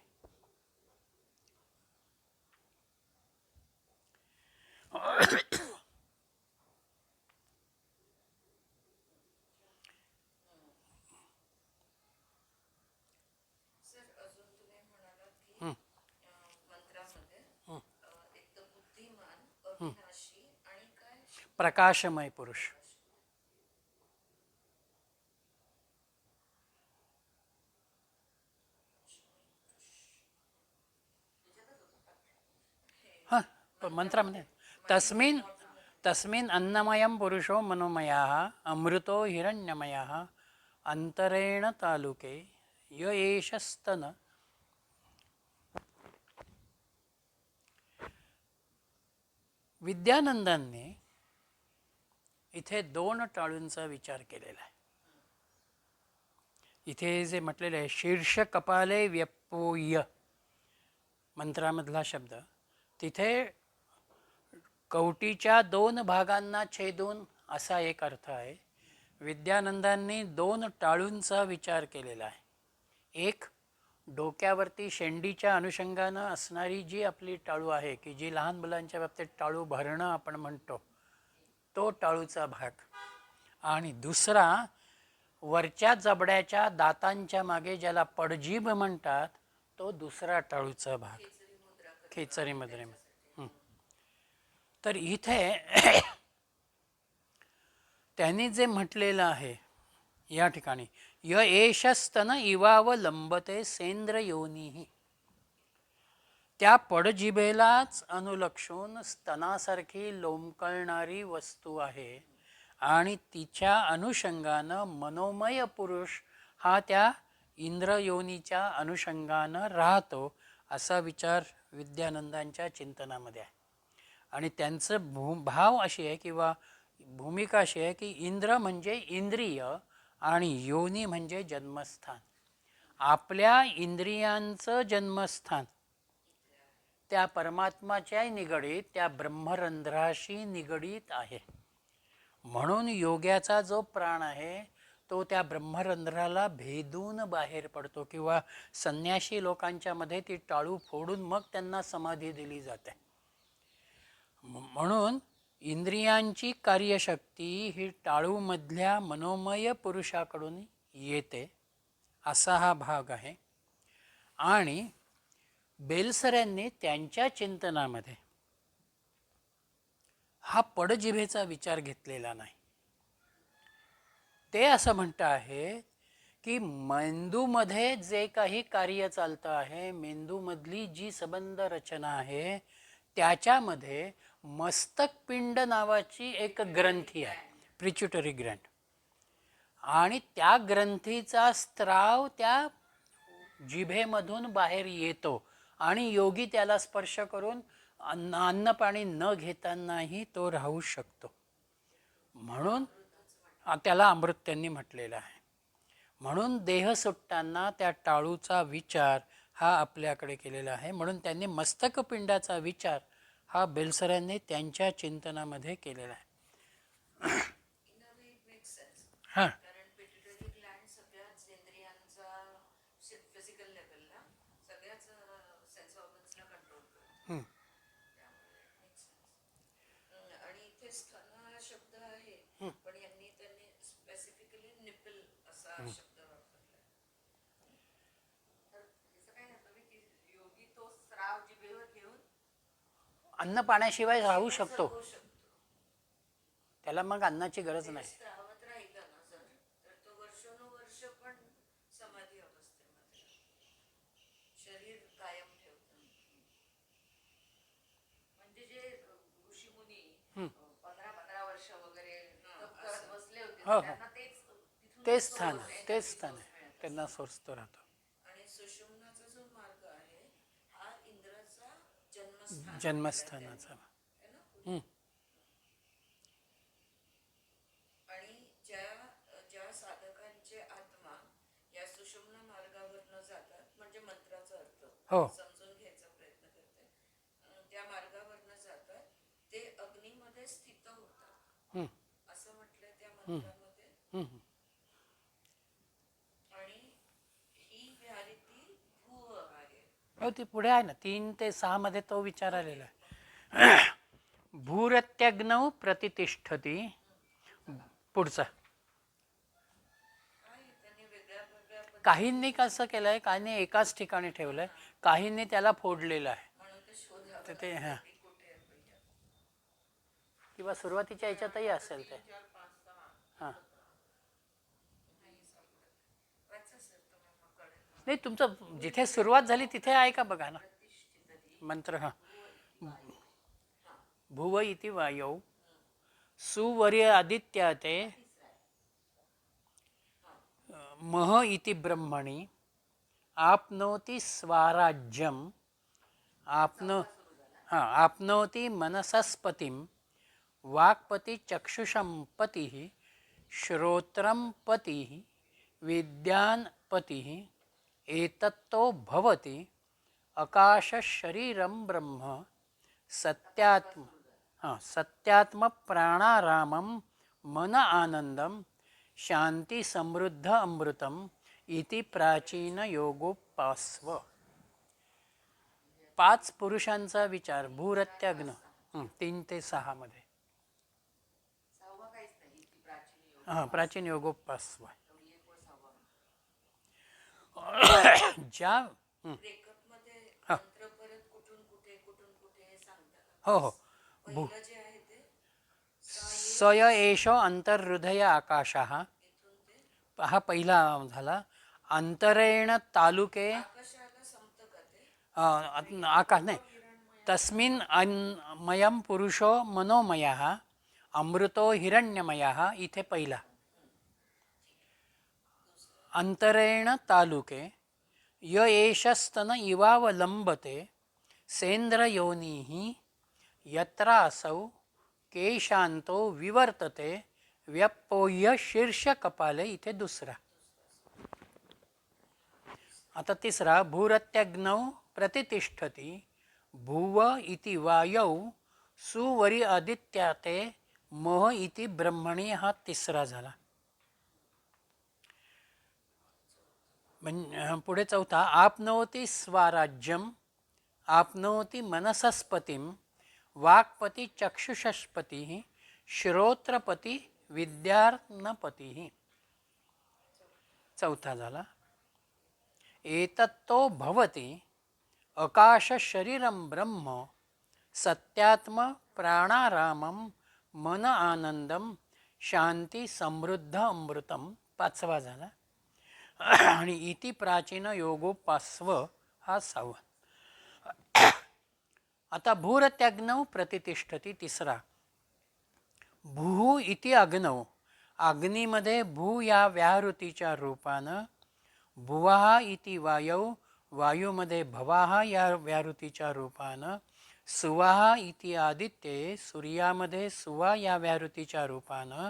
प्रकाशमय पुरुष, हां मंत्रामध्ये तस्मिन् तस्मिन् अन्नमयं पुरुषो मनोमयः अमृतो हिरण्यमयः अंतरेण तालुके य एष स्तन. विद्यानंदांनी इथे दोन टाळूंचा विचार केलेला आहे. इथे जे म्हटलेलं आहे शीर्ष कपाले व्यपोय मंत्रामधला शब्द, तिथे कवटीच्या दोन भागांना छेदून असा एक अर्थ आहे. विद्यानंदांनी 2 टाळूंचा विचार केलेला आहे. एक, डोक्यावरती शेंडीच्या अनुषंगानं असणारी जी आपली टाळू आहे, की जी लहान मुलांच्या बाबतीत टाळू भरणं आपण म्हणतो, तो टाळूचा भाग. आणि दुसरा, वरच्या जबड्याच्या दातांच्या मागे ज्याला पडजीभ म्हणतात, तो दुसरा टाळूचा भाग, खेचरी मुद्रेमध्ये. तर इथे त्यांनी जे म्हटलेलं आहे या ठिकाणी, य एष स्तन इवावलंबते सेंद्र योनीही, त्या पडजिभेलाच अनुलक्षून स्तनासारखी लोंबकळणारी वस्तू आहे आणि तिच्या अनुषंगानं मनोमय पुरुष हा त्या इंद्रयोनीच्या अनुषंगानं राहतो, असा विचार विद्यानंदांच्या चिंतनामध्ये आहे. आणि त्यांचं भाव अशी आहे किंवा भूमिका अशी आहे की इंद्र म्हणजे इंद्रिय आणि योनी म्हणजे जन्मस्थान. आपल्या इंद्रियांचं जन्मस्थान त्या परमात्माच्या निगडीत, त्या ब्रह्मरंध्राशी निगडीत आहे. म्हणून योग्याचा जो प्राण आहे तो त्या ब्रह्मरंध्राला भेदून बाहेर पडतो, किंवा संन्याशी लोकांच्या मध्ये ती टाळू फोडून मग त्यांना समाधी दिली जाते. म्हणून इंद्रियांची कार्यशक्ती ही टाळूमधल्या मनोमय पुरुषाकडून येते, असा हा भाग आहे. आणि बेलसऱ्यांनी त्यांच्या चिंतनामध्ये हा पडजिभेचा विचार घेतलेला नाही. ते असं म्हणतं आहे की मेंदूमध्ये जे काही कार्य चालतं आहे, मेंदूमधली जी संबंध रचना आहे, त्याच्यामध्ये मस्तकपिंड नावाची एक ग्रंथी आहे, प्रिच्युटरी ग्रंथ. आणि त्या ग्रंथीचा स्त्राव त्या जिभेमधून बाहेर येतो आणि योगी त्याला स्पर्श करून अन्न पाणी न घेतानाही तो राहू शकतो. म्हणून त्याला अमृत त्यांनी म्हटलेलं आहे. म्हणून देह सुटताना त्या टाळूचा विचार हा आपल्याकडे केलेला आहे. म्हणून त्यांनी मस्तकपिंडाचा विचार हा बेलसऱ्यांनी त्यांच्या चिंतनामध्ये केलेला आहे. हां, कारण पिट्युटरी ग्लँड सगळ्याच इंद्रियांचा फिजिकल लेवलला सगळ्याच सेन्स ऑर्गन्सला कंट्रोल करतो. आणि इथे स्तन हा शब्द आहे, पण यांनी त्यांनी स्पेसिफिकली निपल असा शब्द वापरला. तर त्याचं काय होतं की योगी तो स्राव जिभेवर घेऊन अन्न पाण्याशिवाय राहू शकतो, त्याला मग अन्नाची गरज नाही. स्रावत राहिला ना जर, तर तो वर्षानुवर्ष पण समाधी अवस्थेमध्ये शरीर कायम ठेवतं. म्हणजे जे ऋषीमुनी 15-15 वर्ष वगैरे बसले होते, त्यांना तेच स्थान आहे, त्यांना स्वस्थ राहतो. आणि सुषुम्नाचा जो मार्ग आहे हा इंद्राचा जन्मस्थानाचा. आणि ज्या साधकांचे आत्मा या सुषुम्ना मार्गावरनं जातात, म्हणजे मंत्राचा अर्थ समजून घ्यायचा प्रयत्न करते, त्या मार्गावरनं जातात ते अग्नीमध्ये स्थित होतात असं म्हटलंय त्या मंत्रामध्ये. आणि ही व्याहृती भू आहे. हो, ती पुढे आहे ना, 3 ते 6 मध्ये तो विचार आलेला आहे. भूरत्यग्नौ प्रतितिष्ठती. पुढचा काहींनी कसं केलंय, काहींनी एकाच ठिकाणी ठेवलंय, काहींनी त्याला फोडलेलं आहे. ते हां, किंवा सुरुवातीच्या याच्यातही असेल ते. हां, नाही, तुमचं जिथे सुरुवात झाली तिथे आहे का बघा ना मंत्र. हां, भुव इति वायौ सुवर्य आदित्याते मह इति ब्रह्मणि आपनोति स्वाराज्यम आपनोति मनसस्पतिम वाक्पति चक्षुषं पतिः श्रोत्रं पतिः विद्यान् पतिः एतत्तो भवति आकाशशरीरं ब्रह्म सत्यात्म प्राणारामं मन आनंदम शांती समृद्ध अमृतम इति प्राचीन योगोपास्व. 5 पुरुषांचा विचार भूरत्याग्न 3 ते 6 मध्ये. प्राचीन योगोपास्व. ज्या ब्रेकअप मध्ये मंत्र परत कुठून कुठे हे सांगतात. हो हो पहिलं जे आहे ते सय एषो अंतर्हृदय आकाशः. हा पहिला झाला. अंतरेण तालुके आकाशाला संपतं का ते? आकाश नाही. तस्मिन् मयम पुरुषो मनोमयः अमृतो हिरण्यमयः. इथे पहिला अंतरेण तालुके य एषस्तन इवावलंबते सेंद्रयोनिः यत्रासौ केशांतो विवर्तते व्यपोह्य शीर्षकपाले. इथे दुसरा. आता तिसरा भूरत्यग्नौ प्रतितिष्ठति भुव इति वायौ सुवरी आदित्याते मोह इति ब्रह्मणी. हा तिसरा झाला. पुढे चौथा आपनोति स्वाराज्यम आपनोति मनसस्पतिम वाक्पति चक्षुषस्पति श्रोत्रपति विद्यार्णपति. चौथा झाला. एतत्तो भवति आकाश शरीरम ब्रह्म सत्यात्म प्राणारामम मन आनंदम शांती समृद्ध अमृतम. 5वा झाला. आणि इति प्राचीन योगोपास्व हा 6वा. आता भूरत्याग्नौ प्रतितिष्ठती. तिसरा भू इति अग्नौ. अग्नीमध्ये भू या व्याहृतीच्या रूपानं, भुवा इति वायौ वायूमध्ये भवाहा या व्याहृतीच्या रूपानं, सुवाहा इति आदित्ये सूर्यामध्ये सुवा या व्याहृतीच्या रूपानं,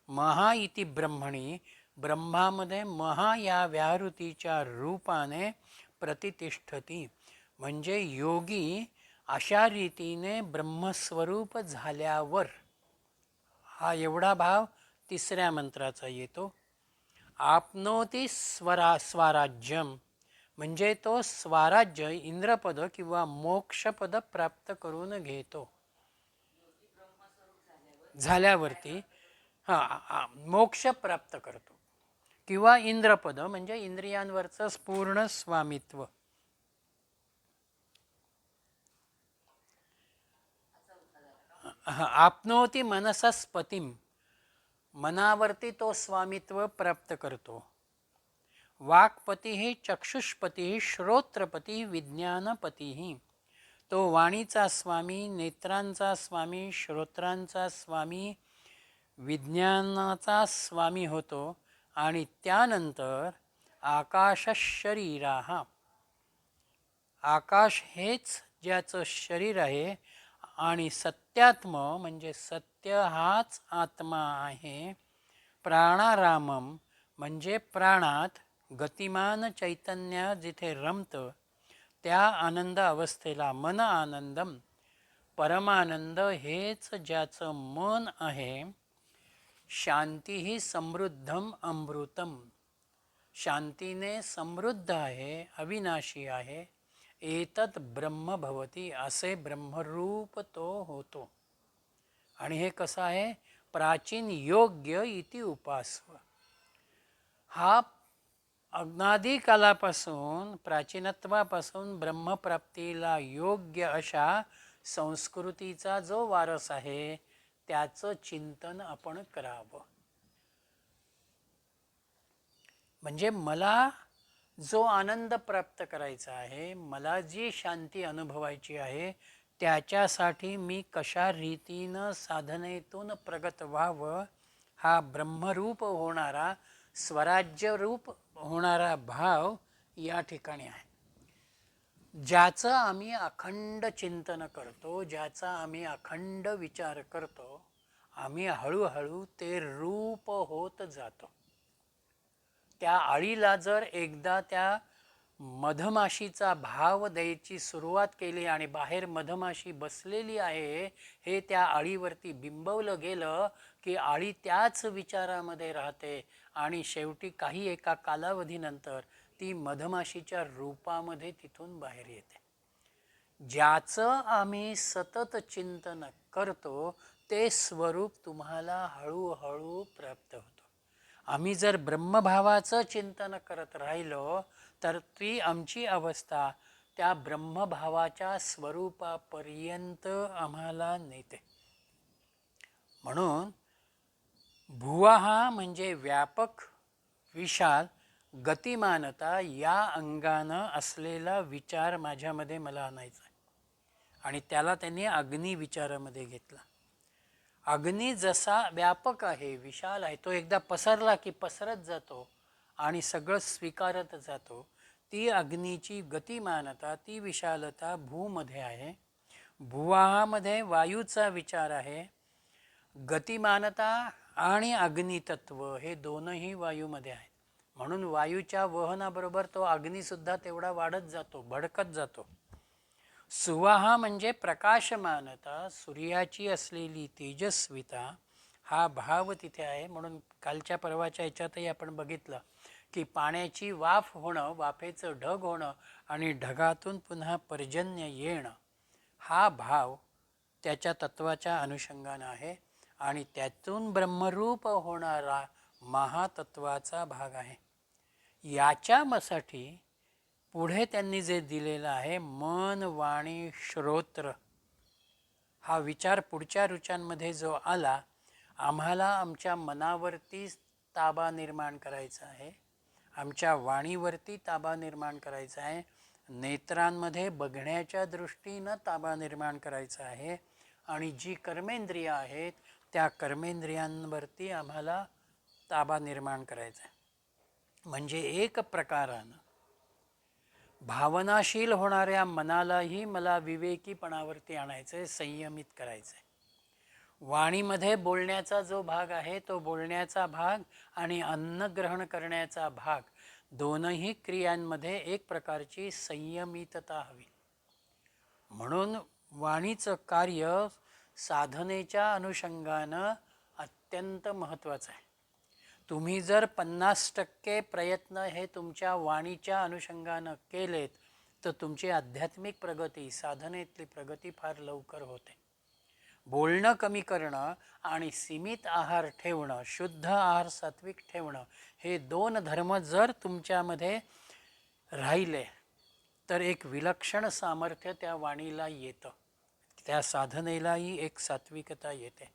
महा इति ब्रह्मणी ब्रह्मामध्ये महा या व्याहृतीच्या रूपाने प्रतितिष्ठती. म्हणजे योगी अशा रीतीने ब्रह्मस्वरूप झाल्यावर. हा एवढा भाव 3ऱ्या मंत्राचा येतो. आपनोति स्वराज्यम म्हणजे तो स्वराज्य इंद्रपद किंवा मोक्षपद प्राप्त करून घेतो. झाल्यावरती मोक्ष प्राप्त करतो किंवा इंद्रपद म्हणजे इंद्रियांवरचं पूर्ण स्वामित्व. आपनोति मनसस्पतिम मनावरती तो स्वामित्व प्राप्त करतो. वाक्पती चक्षुष्पती श्रोत्रपती विज्ञानपती. तो वाणीचा स्वामी, नेत्रांचा स्वामी, श्रोत्रांचा स्वामी, विज्ञानाचा स्वामी होतो. आणि त्यानंतर आकाश शरीराः. आकाश हेच ज्याचं शरीर आहे आणि सत्यात्म म्हणजे सत्य हाच आत्मा आहे. प्राणारामम म्हणजे प्राणात गतिमान चैतन्य जिथे रमतं त्या आनंद अवस्थेला मन आनंदम. परमानंद हेच ज्याचं मन आहे. शांती ही समृद्धम अमृतम. शांतीने समृद्ध आहे, अविनाशी आहे. एतत् ब्रह्म भवती असे ब्रह्मरूप तो होतो. आणि हे कसं आहे. प्राचीन योग्य इति उपास्व. हा अनादी कालापासून प्राचीनत्वापासून ब्रह्मप्राप्तीला योग्य अशा संस्कृतीचा जो वारस आहे त्याचं चिंतन आपण करावं. म्हणजे मला जो आनंद प्राप्त करायचा आहे, मला जी शांती अनुभवायची आहे, त्याच्यासाठी मी कशा रीतीनं साधनेतून प्रगत व्हावं. हा ब्रह्मरूप होणारा स्वराज्यरूप होणारा भाव या ठिकाणी आहे. ज्याचं आम्ही अखंड चिंतन करतो, ज्याचा आम्ही अखंड विचार करतो, आम्ही हळूहळू ते रूप होत जातो. त्या आळीला जर एकदा त्या मधमाशीचा भाव द्यायची सुरुवात केली आणि बाहेर मधमाशी बसलेली आहे हे त्या आळीवरती बिंबवलं गेलं की आळी त्याच विचारामध्ये राहते आणि शेवटी काही एका कालावधीनंतर ती मधमाशीच्या रूपामध्ये तिथून बाहेर येते. ज्याचं आम्ही सतत चिंतन करतो ते स्वरूप तुम्हाला हळूहळू प्राप्त होतं. आम्ही जर ब्रह्मभावाचं चिंतन करत राहिलो तर ती आमची अवस्था त्या ब्रह्मभावाच्या स्वरूपापर्यंत आम्हाला नेते. म्हणून भुवा हा म्हणजे व्यापक, विशाल, गतिमानता या अंगानं असलेला विचार माझ्यामध्ये मला आणायचा आहे. आणि त्याला त्यांनी अग्नी विचारामध्ये घेतला. अग्नी जसा व्यापक आहे, विशाल आहे, तो एकदा पसरला की पसरत जातो आणि सगळं स्वीकारत जातो. ती अग्नीची गतिमानता, ती विशालता भूमध्ये आहे. भुवामध्ये वायूचा विचार आहे. गतिमानता आणि अग्नितत्व हे दोनही वायूमध्ये आहेत. म्हणून वायूच्या वहनाबरोबर तो अग्निसुद्धा तेवढा वाढत जातो, भडकत जातो. सुवाहा म्हणजे प्रकाशमानता, सूर्याची असलेली तेजस्विता, हा भाव तिथे आहे. म्हणून कालच्या परवाच्या ह्याच्यातही आपण बघितलं की पाण्याची वाफ होणं, वाफेचं ढग होणं आणि ढगातून पुन्हा पर्जन्य येणं, हा भाव त्याच्या तत्वाच्या अनुषंगानं आहे आणि त्यातून ब्रह्मरूप होणारा महातत्वाचा भाग आहे. याच्यासाठी पुढे त्यांनी जे दिलेलं आहे मन, वाणी, श्रोत्र, हा विचार पुढच्या ऋचांमध्ये जो आला, आम्हाला आमच्या मनावरती ताबा निर्माण करायचा आहे, आमच्या वाणीवरती ताबा निर्माण करायचा आहे, नेत्रांमध्ये बघण्याच्या दृष्टीनं ताबा निर्माण करायचा आहे आणि जी कर्मेंद्रिय आहेत त्या कर्मेंद्रियांवरती आम्हाला ताबा निर्माण करायचा आहे. म्हणजे एक प्रकारानं भावनाशील होणाऱ्या मनालाही मला विवेकीपणावरती आणायचं आहे, संयमित करायचं आहे. वाणीमध्ये बोलण्याचा जो भाग आहे तो बोलण्याचा भाग आणि अन्न ग्रहण करण्याचा भाग, दोनही क्रियांमध्ये एक प्रकारची संयमितता हवी. म्हणून वाणीचं कार्य साधनेच्या अनुषंगानं अत्यंत महत्त्वाचं आहे. तुम्ही जर 50% प्रयत्न हे तुमच्या वाणीच्या अनुषंगानं केलेत तर तुमची आध्यात्मिक प्रगती, साधनेतली प्रगती फार लवकर होते. बोलणं कमी करणं आणि सीमित आहार ठेवणं, शुद्ध आहार सात्विक ठेवणं, हे दोन धर्म जर तुमच्यामध्ये राहिले तर एक विलक्षण सामर्थ्य त्या वाणीला येतं, त्या साधनेलाही एक सात्विकता येते.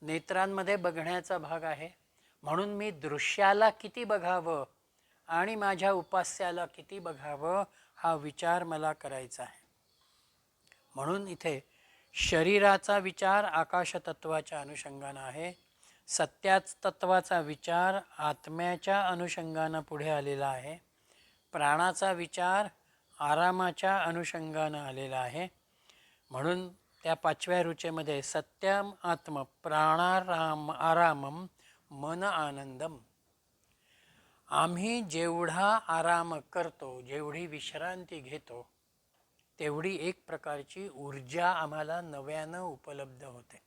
नेत्रांमध्ये बघण्याचा भाग आहे. म्हणून मी दृश्याला किती बघावं आणि माझ्या उपास्याला किती बघावं हा विचार मला करायचा आहे. म्हणून इथे शरीराचा विचार आकाशतत्वाच्या अनुषंगानं आहे, सत्याच तत्वाचा विचार आत्म्याच्या अनुषंगानं पुढे आलेला आहे, प्राणाचा विचार आरामाच्या अनुषंगानं आलेला आहे. म्हणून त्या 5व्या रुचेमध्ये सत्यम आत्म प्राणाराम आरामम मन आनंदम. आम्ही जेवढा आराम करतो, जेवढी विश्रांती घेतो, तेवढी एक प्रकारची ऊर्जा आम्हाला नव्यानं उपलब्ध होते.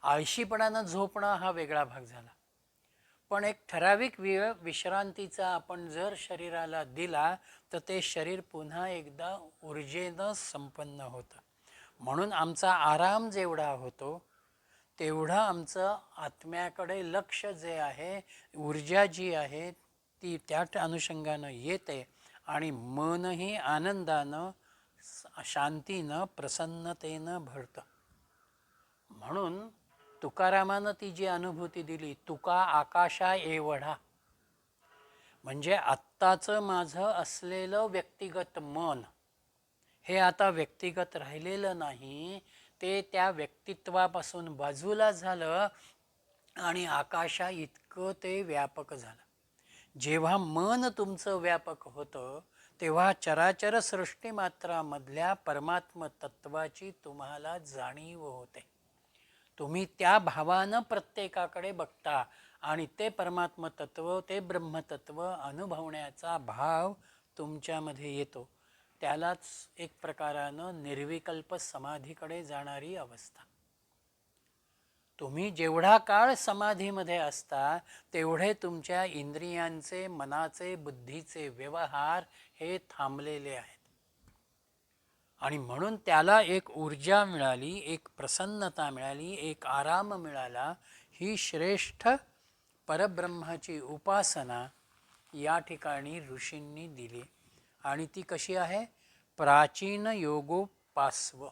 आळशीपणानं झोपणं हा वेगळा भाग झाला, पण एक ठराविक वेळ विश्रांतीचा आपण जर शरीराला दिला तर ते शरीर पुन्हा एकदा ऊर्जेनं संपन्न होतं. म्हणून आमचा आराम जेवढा होतो तेवढं आमचं आत्म्याकडे लक्ष जे आहे, ऊर्जा जी आहे ती त्या अनुषंगानं येते आणि मनही आनंदानं, शांतीनं, प्रसन्नतेनं भरतं. म्हणून तुकारामानं ती जी अनुभूती दिली, तुका आकाशा एवढा, म्हणजे आत्ताचं माझं असलेलं व्यक्तिगत मन हे आता व्यक्तिगत राहिलेलं नाही, ते त्या व्यक्तित्वापासून बाजूला झालं आणि आकाशा इतकं ते व्यापक झालं. जेव्हा मन तुमचं व्यापक होतं तेव्हा चराचर सृष्टीमात्रामधल्या परमात्म तत्वाची तुम्हाला जाणीव होते. तुम्ही त्या भावानं प्रत्येकाकडे बघता आणि ते परमात्म तत्व, ते ब्रह्मतत्व अनुभवण्याचा भाव तुमच्यामध्ये येतो त्यालाच एक प्रकारानं निर्विकल्प समाधीकडे जाणारी अवस्था. तुम्ही जेवढा काळ समाधीमध्ये असता तेवढे तुमच्या इंद्रियांचे, मनाचे, बुद्धीचे व्यवहार हे थांबलेले आहेत. आणि म्हणून त्याला एक ऊर्जा मिळाली, एक प्रसन्नता मिळाली, एक आराम मिळाला. ही श्रेष्ठ परब्रह्माची उपासना या ठिकाणी ऋषींनी दिली. आणि ती कशी आहे? प्राचीन योगोपास्व.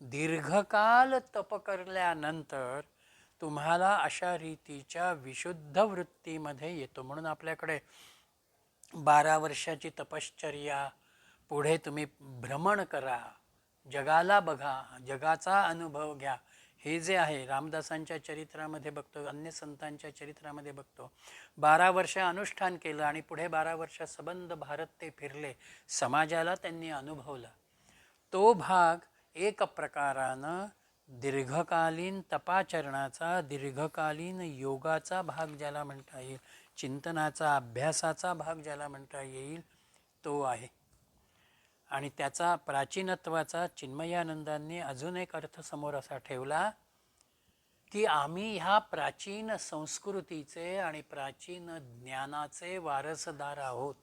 दीर्घकाल तप करल्यानंतर तुम्हाला अशा रीतीच्या विशुद्ध वृत्तीमध्ये येतो. म्हणून आपल्याकडे 12 वर्षाची तपश्चर्या, पुढे तुम्ही भ्रमण करा, जगाला बघा, जगाचा अनुभव घ्या, हे जे आहे रामदासांच्या चरित्रामध्ये बघतो, अन्य संतांच्या चरित्रामध्ये बघतो. 12 वर्ष अनुष्ठान केलं आणि पुढे 12 वर्ष सबंध भारत ते फिरले, समाजाला त्यांनी अनुभवला. तो भाग एक प्रकारानं दीर्घकालीन तपाचरणाचा, दीर्घकालीन योगाचा भाग ज्याला म्हणता येईल, चिंतनाचा, अभ्यासाचा भाग ज्याला म्हणता येईल, तो आहे. आणि त्याचा प्राचीनत्वाचा चिन्मयानंदांनी अजून एक अर्थ समोर असा ठेवला की आम्ही ह्या प्राचीन संस्कृतीचे आणि प्राचीन ज्ञानाचे वारसदार आहोत.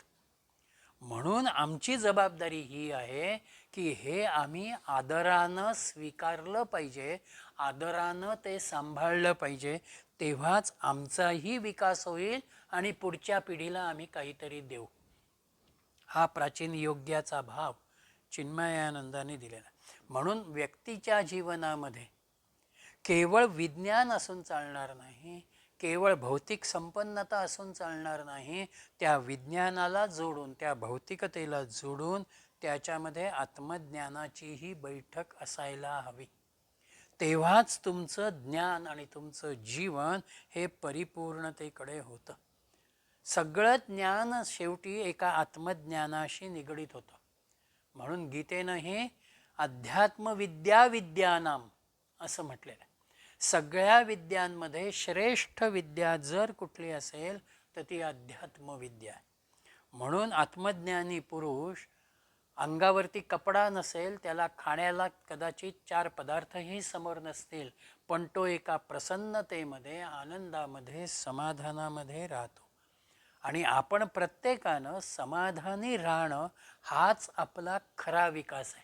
म्हणून आमची जबाबदारी ही आहे की हे आम्ही आदरानं स्वीकारलं पाहिजे, आदरानं ते सांभाळलं पाहिजे. तेव्हाच आमचाही विकास होईल आणि पुढच्या पिढीला आम्ही काहीतरी देऊ. हा प्राचीन योग्याचा भाव चिन्मयानंदाने दिलेला. म्हणून व्यक्तीच्या जीवनामध्ये केवळ विज्ञान असून चालणार नाही, केवळ भौतिक संपन्नता असून चालणार नाही. त्या विज्ञानाला जोडून, त्या भौतिकतेला जोडून त्याच्यामध्ये आत्मज्ञानाचीही बैठक असायला हवी. तेव्हाच तुमचं ज्ञान आणि तुमचं जीवन हे परिपूर्णतेकडे होतं. सगळं ज्ञान शेवटी एका आत्मज्ञानाशी निगडीत होतं. म्हणून गीतेनं हे अध्यात्मविद्या विद्यानाम असं म्हटलेलं आहे. सगळ्या विद्यांमध्ये श्रेष्ठ विद्या जर कुठली असेल तर ती अध्यात्मविद्या आहे. म्हणून आत्मज्ञानी पुरुष अंगावरती कपडा नसेल, त्याला खाण्याला कदाचित 4 पदार्थही समोर नसतील, पण तो एका प्रसन्नतेमध्ये, आनंदामध्ये, समाधानामध्ये राहतो. आणि आपण प्रत्येकानं समाधानी राहणं हाच आपला खरा विकास आहे.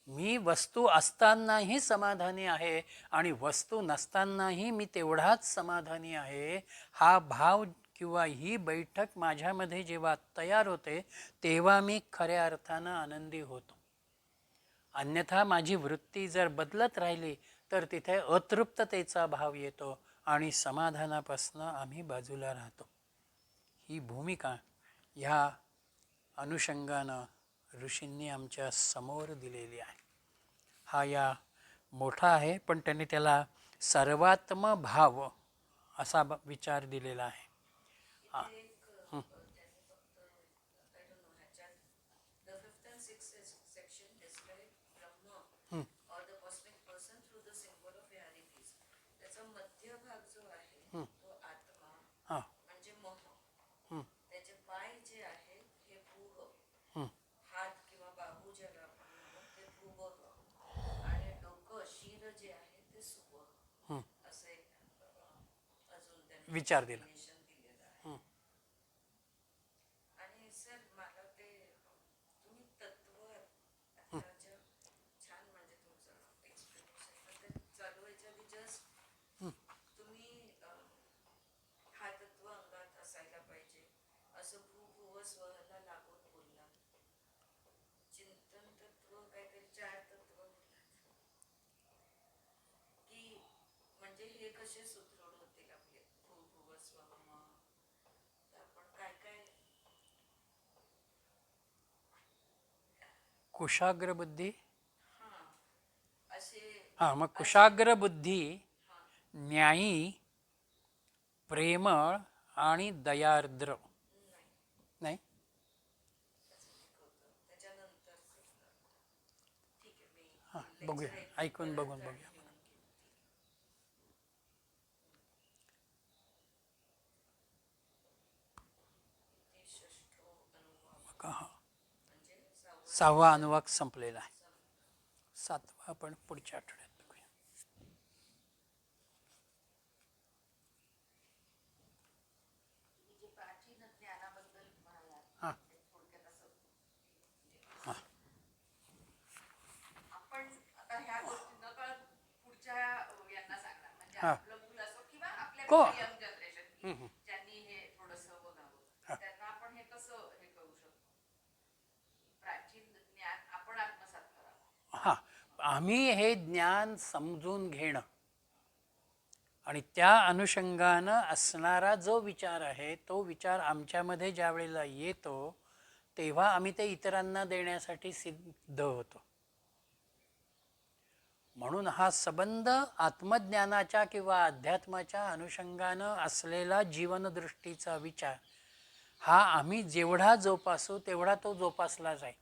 मी वस्तू असतानाही समाधानी आहे आणि वस्तू नसतानाही मी तेवढाच समाधानी आहे, हा भाव किंवा ही बैठक माझ्यामध्ये जेव्हा तयार होते तेव्हा मी खऱ्या अर्थानं आनंदी होतो. अन्यथा माझी वृत्ती जर बदलत राहिली तर तिथे अतृप्ततेचा भाव येतो आणि समाधानापासून आम्ही बाजूला राहतो. ही भूमिका ह्या अनुषंगानं ऋषींनी आमच्या समोर दिलेली आहे. हा या मोठा आहे, पण त्यांनी त्याला सर्वात्म भाव असा विचार दिलेला आहे. म्हणजे मह, त्याचे पाय जे आहेत हे भूह, हात किंवा बाहू ज्याला आपण म्हणू ते भूवह, आणि डोकं शिर जे आहे ते सुवह, असं एक अजून त्यांनी विचार दिला. दिलेलं आहे. आणि सर मला ते तुम्ही तत्व आताच्या छान, म्हणजे तुमचं एक्सप्लेनेशन चालू व्हायच्या आधी जस्ट तुम्ही हा तत्व अंगात असायला पाहिजे असं भूभुव स्वहला लागून बोलला. चिंतन तत्व काहीतरी 4 तत्व की म्हणजे हे कसे सुदृढ होतील आपले भूभुव स्वह, आपण काय काय कुशाग्र बुद्धी. असे मग कुशाग्र बुद्धी न्यायी, प्रेमळ आणि दयार्द्र. नाही, त्याच्यानंतर ठीक आहे, मी बघूया, ऐकून बघून बघूया. 6वा अनुवाक संपलेला आहे. 7वा आपण पुढच्या आठवड्यात बघूया. जे प्राचीन ज्ञानाबद्दल म्हणालात, हां ते थोडक्यात असं हां आपण आता ह्या गोष्टी न कळत पुढच्या यांना सांगणार, म्हणजे हां आपलं मूल असो किंवा को आपल्यापेक्षा यंग जनरेशन ज्यांनी हे थोडंसं बघावं, त्यांना आपण हे कसं हे करू शकतो, प्राचीन ज्ञान आपण आत्मसात करावं. हां आम्ही हे ज्ञान समजून घेणं आणि त्या अनुषंगानं असणारा जो विचार आहे तो विचार आमच्यामध्ये ज्या वेळेला येतो तेव्हा आम्ही ते इतरांना देण्यासाठी सिद्ध होतो. म्हणून हा संबंध आत्मज्ञानाच्या किंवा अध्यात्माच्या अनुषंगानं असलेला जीवनदृष्टीचा विचार हा आम्ही जेवढा जोपासू तेवढा तो जोपासला जाईल.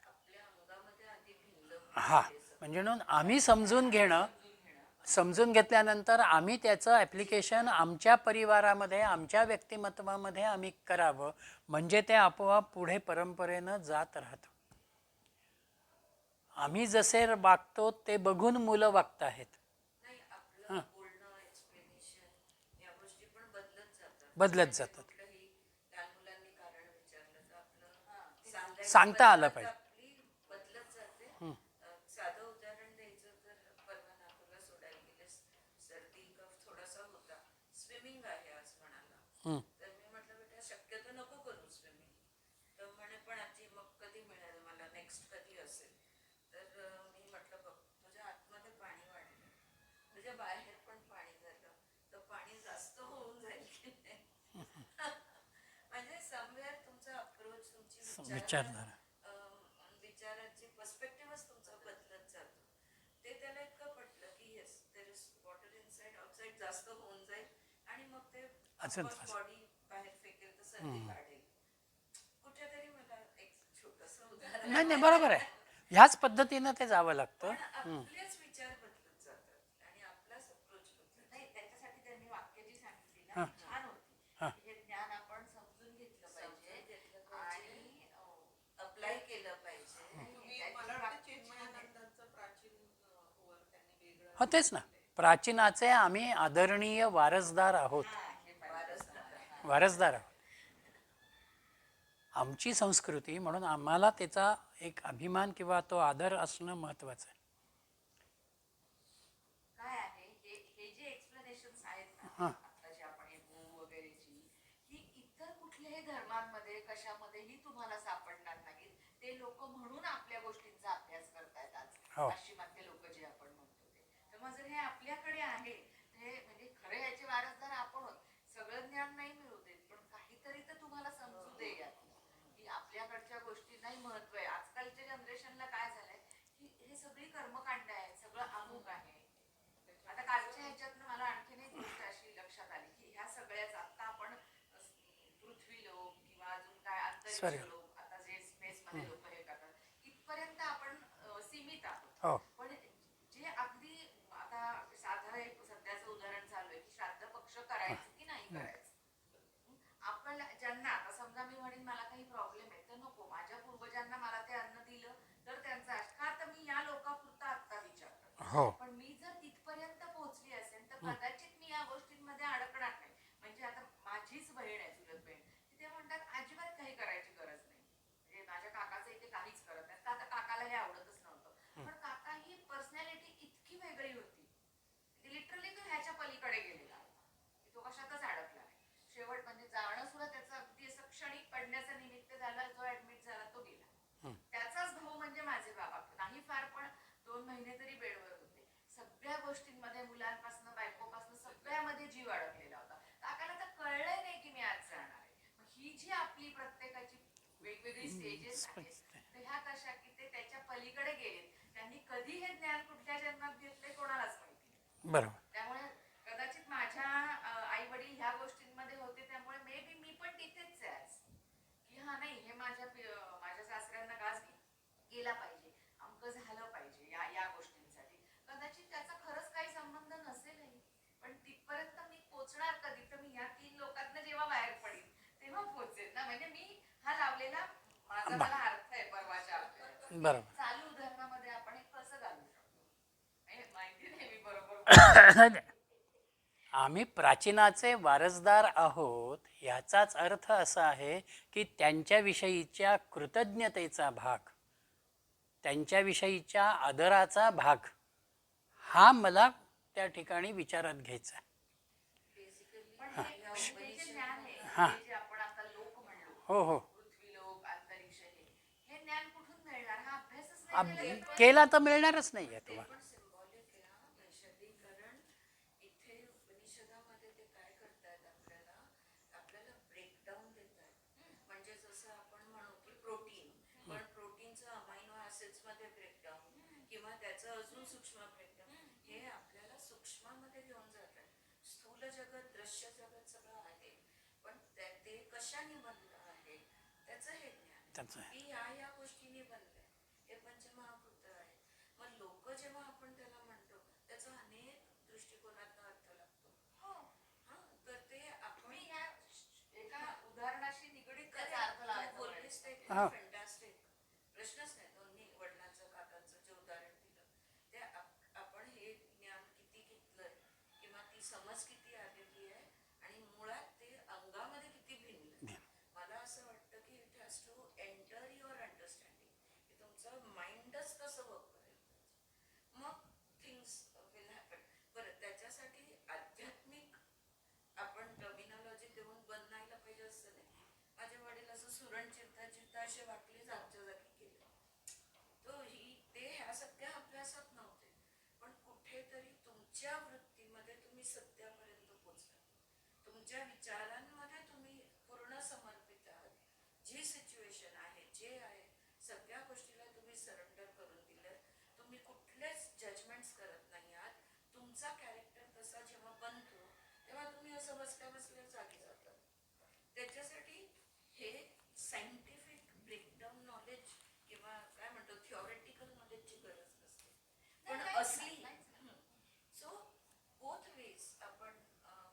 आपल्या अंगामध्ये आधी भिनलं हां म्हणजे म्हणून आम्ही समजून घेतल्यानंतर आम्ही त्याचं ॲप्लिकेशन आमच्या परिवारामध्ये आमच्या व्यक्तिमत्वामध्ये आम्ही करावं, म्हणजे ते आपोआप पुढे परंपरेनं जात राहतं. आम्ही जसे वागतो ते बघून मुलं वागत आहेत. नाही, आपलं बोलणं, एक्सप्लेनेशन या गोष्टी पण बदलत बदलत जातात. कुठलंही लहान मुलांनी कारण विचारलं तर आपलं सांगता आलं पाहिजे. आपली बदलत जाते. साधं उदाहरण द्यायचं तर परवा नागपूरला सोडायला गेले, सर्दी कफ थोडासा होता, स्विमिंग आहे आज म्हणाला, तर मी म्हटलं बेटा शक्यतो नको करू स्विमिंग, तर म्हणे पण आजी मग कधी मिळेल मला, नेक्स्ट कधी असेल, तर मी म्हटलं बघ तुझ्या आतमध्ये पाणी वाढलं, तुझ्या बाहेर पण पाणी झालं, तर पाणी जास्त होऊन जाईल की नाही. म्हणजे समवेअर तुमचा अप्रोच, तुमची विचारधारा विचाराची पर्स्पेक्टिव्हच तुमचा बदलत जातो. ते त्याला इतकं पटलं की yes there is water inside outside जास्त होऊन जाईल आणि मग ते बॉडी बाहेर फेकेल तर सर्दी काढेल. कुठेतरी मला एक छोटंसं उदाहरण, नाही बरोबर आहे, ह्याच पद्धतीनं ते जावं लागतं. आपलेच विचार बदलत जातात आणि आपलाच अप्रोच बदलत नाही. त्याच्यासाठी त्यांनी वाक्य जी सांगितली ना छान होती. हे ज्ञान आपण समजून घेतलं पाहिजे आणि अप्लाय केलं पाहिजे. हो तेच ना, प्राचीनाचे आम्ही आदरणीय वारसदार आहोत. वारसदार आहोत आमची संस्कृती, म्हणून आम्हाला त्याचा एक अभिमान किंवा तो आदर असणं महत्त्वाचं आहे. काय आहे हे जे एक्सप्लेनेशन्स आहेत ना आता जे आपण हे भू वगैरेची, ही इतर कुठल्याही धर्मांमध्ये कशामध्येही तुम्हाला सापडणार नाहीत. ते लोक म्हणून आपल्या गोष्टींचा अभ्यास करतायत आज, पश्चिमात्य लोक जे आपण म्हणतो ते. तर मग जर हे आपल्याकडे आहे, हे म्हणजे खरे याचे वारसदार आपण आहोत. सगळं ज्ञान नाही मिळू देत, पण काहीतरी तर तुम्हाला समजू दे यात की आपल्याकडच्या गोष्टींनाही महत्व आहे. आजकालच्या जनरेशनला काय झालंय की हे सगळी कर्मकांड आहे, सगळं अमुक आहे. आता कालच्या ह्याच्यातनं मला आणखीन एक गोष्ट अशी लक्षात आली की ह्या सगळ्याच आता आपण पृथ्वी लोक किंवा अजून काय अंतरिक्ष लोक, आता जे स्पेस मध्ये लोक हे करतात, इथपर्यंत आपण सीमित आहोत. पण जे अगदी आता साधं एक सध्याचं उदाहरण चालू आहे की श्राद्ध पक्ष करायचं की नाही करायचं. आपल्याला ज्यांना आता समजा मी म्हणेन मला काही प्रॉब्लेम आहे तर नको, माझ्या पूर्वजांना मला ते अन्न दिलं तर त्यांचा का, तर मी या लोकापुरता आत्ता विचार करतो. पण मी जर तिथपर्यंत पोहोचली असेल तर कदाचित मी या गोष्टींमध्ये अडकणार नाही. म्हणजे आता माझीच बहीण आहे, चुलत बहीण, ते म्हणतात अजिबात काही करायची गरज नाही. म्हणजे माझ्या काकाचं इथे काहीच करत नाही, आता काकाला हे आवडतच नव्हतं. पण काका ही पर्सनॅलिटी इतकी वेगळी होती, लिटरली तो ह्याच्या पलीकडे गेलेला होता, तो कशातच अडकला नाही. शेवट म्हणजे जाणं सुद्धा त्याचं अगदी असं क्षणिक पडण्याचा निमित्त झाला, जो ऍडमिट झाला तो गेला. त्याचाच भाऊ म्हणजे माझे बाबा, नाही फार पण 2 महिने तरी बेडवर होते. सगळ्या गोष्टींमध्ये, मुलांपासून बायकोपासून सगळ्यामध्ये जीव अडकलेला होता. काकाला तर कळलंय नाही की मी आज जाणार आहे. ही जी आपली प्रत्येकाची वेगवेगळी स्टेजेस आहेत, तर ह्या कशा की ते त्याच्या पलीकडे गेले. त्यांनी कधी हे ज्ञान कुठल्या जन्मात घेतले कोणालाच माहिती नाही. बरोबर. त्यामुळे कदाचित माझ्या आई वडील ह्या गोष्टींमध्ये होते, त्यामुळे मे बी मी पण तिथेच आहे आज की हा नाही, हे माझ्या सासऱ्यांना घास गेला पाहिजे, अमकं झालं पाहिजे या गोष्टींसाठी. कदाचित त्याचा खरंच काही संबंध नसेलही, पण तिथपर्यंत मी पोचणार कधी, तर मी ह्या 3 लोकांना जेव्हा बाहेर पडेल तेव्हा पोचेल ना. म्हणजे मी हा लावलेला माझा मला अर्थ आहे बरोबर. चालू उदाहरणामध्ये आपण हे कसं घालू शकतो हे माहिती नाही मी बरोबर नाही, नाही. आम्ही प्राचीनाचे वारसदार आहोत याचाच अर्थ असा आहे की त्यांच्याविषयीच्या कृतज्ञतेचा भाग, त्यांच्याविषयीच्या आदराचा भाग हा मला त्या ठिकाणी विचारात घ्यायचा आहे. पण हे जे ज्ञान आहे हां. हे जे आपण आता लोक म्हणलो हो हो. पृथ्वी लोक अंतरिक्ष हे ज्ञान कुठून मिळणार हा अभ्यासच नाही केला तर केला तर मिळणारच नाही आहे तुम्हाला. पण सिम्बॉलिक आहे हा वैशालीकरण. इथे उपनिषदामध्ये ते काय करतायत आपल्याला आपल्याला ब्रेकडाऊन देतात. म्हणजे जसं आपण म्हणू की प्रोटीन, पण प्रोटीनचं अमायनो ऍसिड्स मध्ये ब्रेकडाऊन किंवा त्याचं अजून सूक्ष्म ब्रेकडाऊन हे आपल्याला सूक्ष्मामध्ये घेऊन जातात. स्थूल जगत दृश्य जगत सगळं आहे पण ते कशाने बनलं आहे त्याचं हे ज्ञान त्याचं आहे. की या गोष्टीने बनलंय हे पंचमहाभूत आहे. मग लोक जेव्हा आपण त्याला म्हणतो त्याचा अनेक दृष्टिकोनातून अर्थ लागतो. हा तर ते आपण एका उदाहरणाशी निगडीत त्याचा अर्थ लावायचा बोललीस ते हा. फॅन्टास्टिक. प्रश्नच नाही. दोन्ही वडिलांचं काकांचं जे उदाहरण दिलं ते आपण हे ज्ञान किती घेतलंय किंवा ती समज किती आलेली आहे आणि मुळात ते अंगामध्ये किती भिनलं. मला असं वाटतं की it has to enter your understanding की तुमचं माइंडच कसं वर्क करेल मग थिंग्स विल हॅपन. बरं त्याच्यासाठी आध्यात्मिक आपण टर्मिनॉलॉजी देऊन बनायला पाहिजे असं नाही. माझे वडील असं सुरण चिरता चिरता असे वाकले जागच्या जागी केले तो ते ह्या सगळ्या अभ्यासात नव्हते पण कुठेतरी तुमच्या वृत्तीमध्ये तुम्ही सत्यापर्यंत पोचला. तुमच्या विचारांमध्ये तुम्ही पूर्ण समर्पित आहात. जी सिच्युएशन आहे जे आहे सगळ्या गोष्टीला तुम्ही सरेंडर करून दिलं. तुम्ही कुठलेच जजमेंट्स करत नाही आहात. तुमचा कॅरेक्टर तसा जेव्हा बनतो तेव्हा तुम्ही असं बसल्या बसल्या जागी जातात. त्याच्यासाठी हे सायंटिफिक ब्रेकडाऊन नॉलेज किंवा काय म्हणतो थिओरिटिकल नॉलेजची गरज नसते पण असली सो बोथ वेज आपण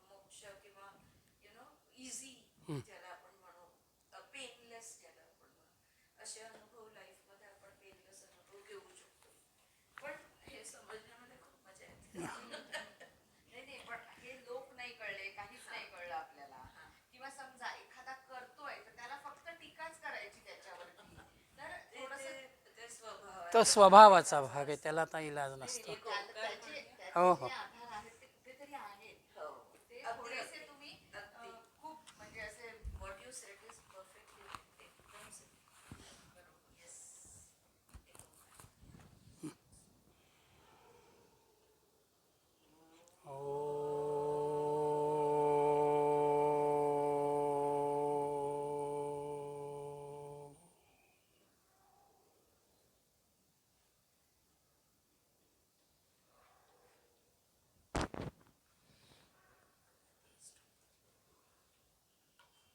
मोक्ष किंवा इझी ज्याला आपण म्हणू पेनलेस ज्याला आपण म्हणू असे अनुभव लाईफमध्ये आपण पेनलेस अनुभव घेऊ शकतो. पण हे समजण्यामध्ये खूप मजा येते. नाही पण हे लोक नाही कळले काहीच नाही कळलं आपल्याला किंवा समजा एखादा करतोय तर त्याला फक्त टीकाच करायची त्याच्यावरती तर थोडंसं ते स्वभाव तो स्वभावाचा भाग आहे त्याला तर इलाज नसतो. त्याचे हो हो.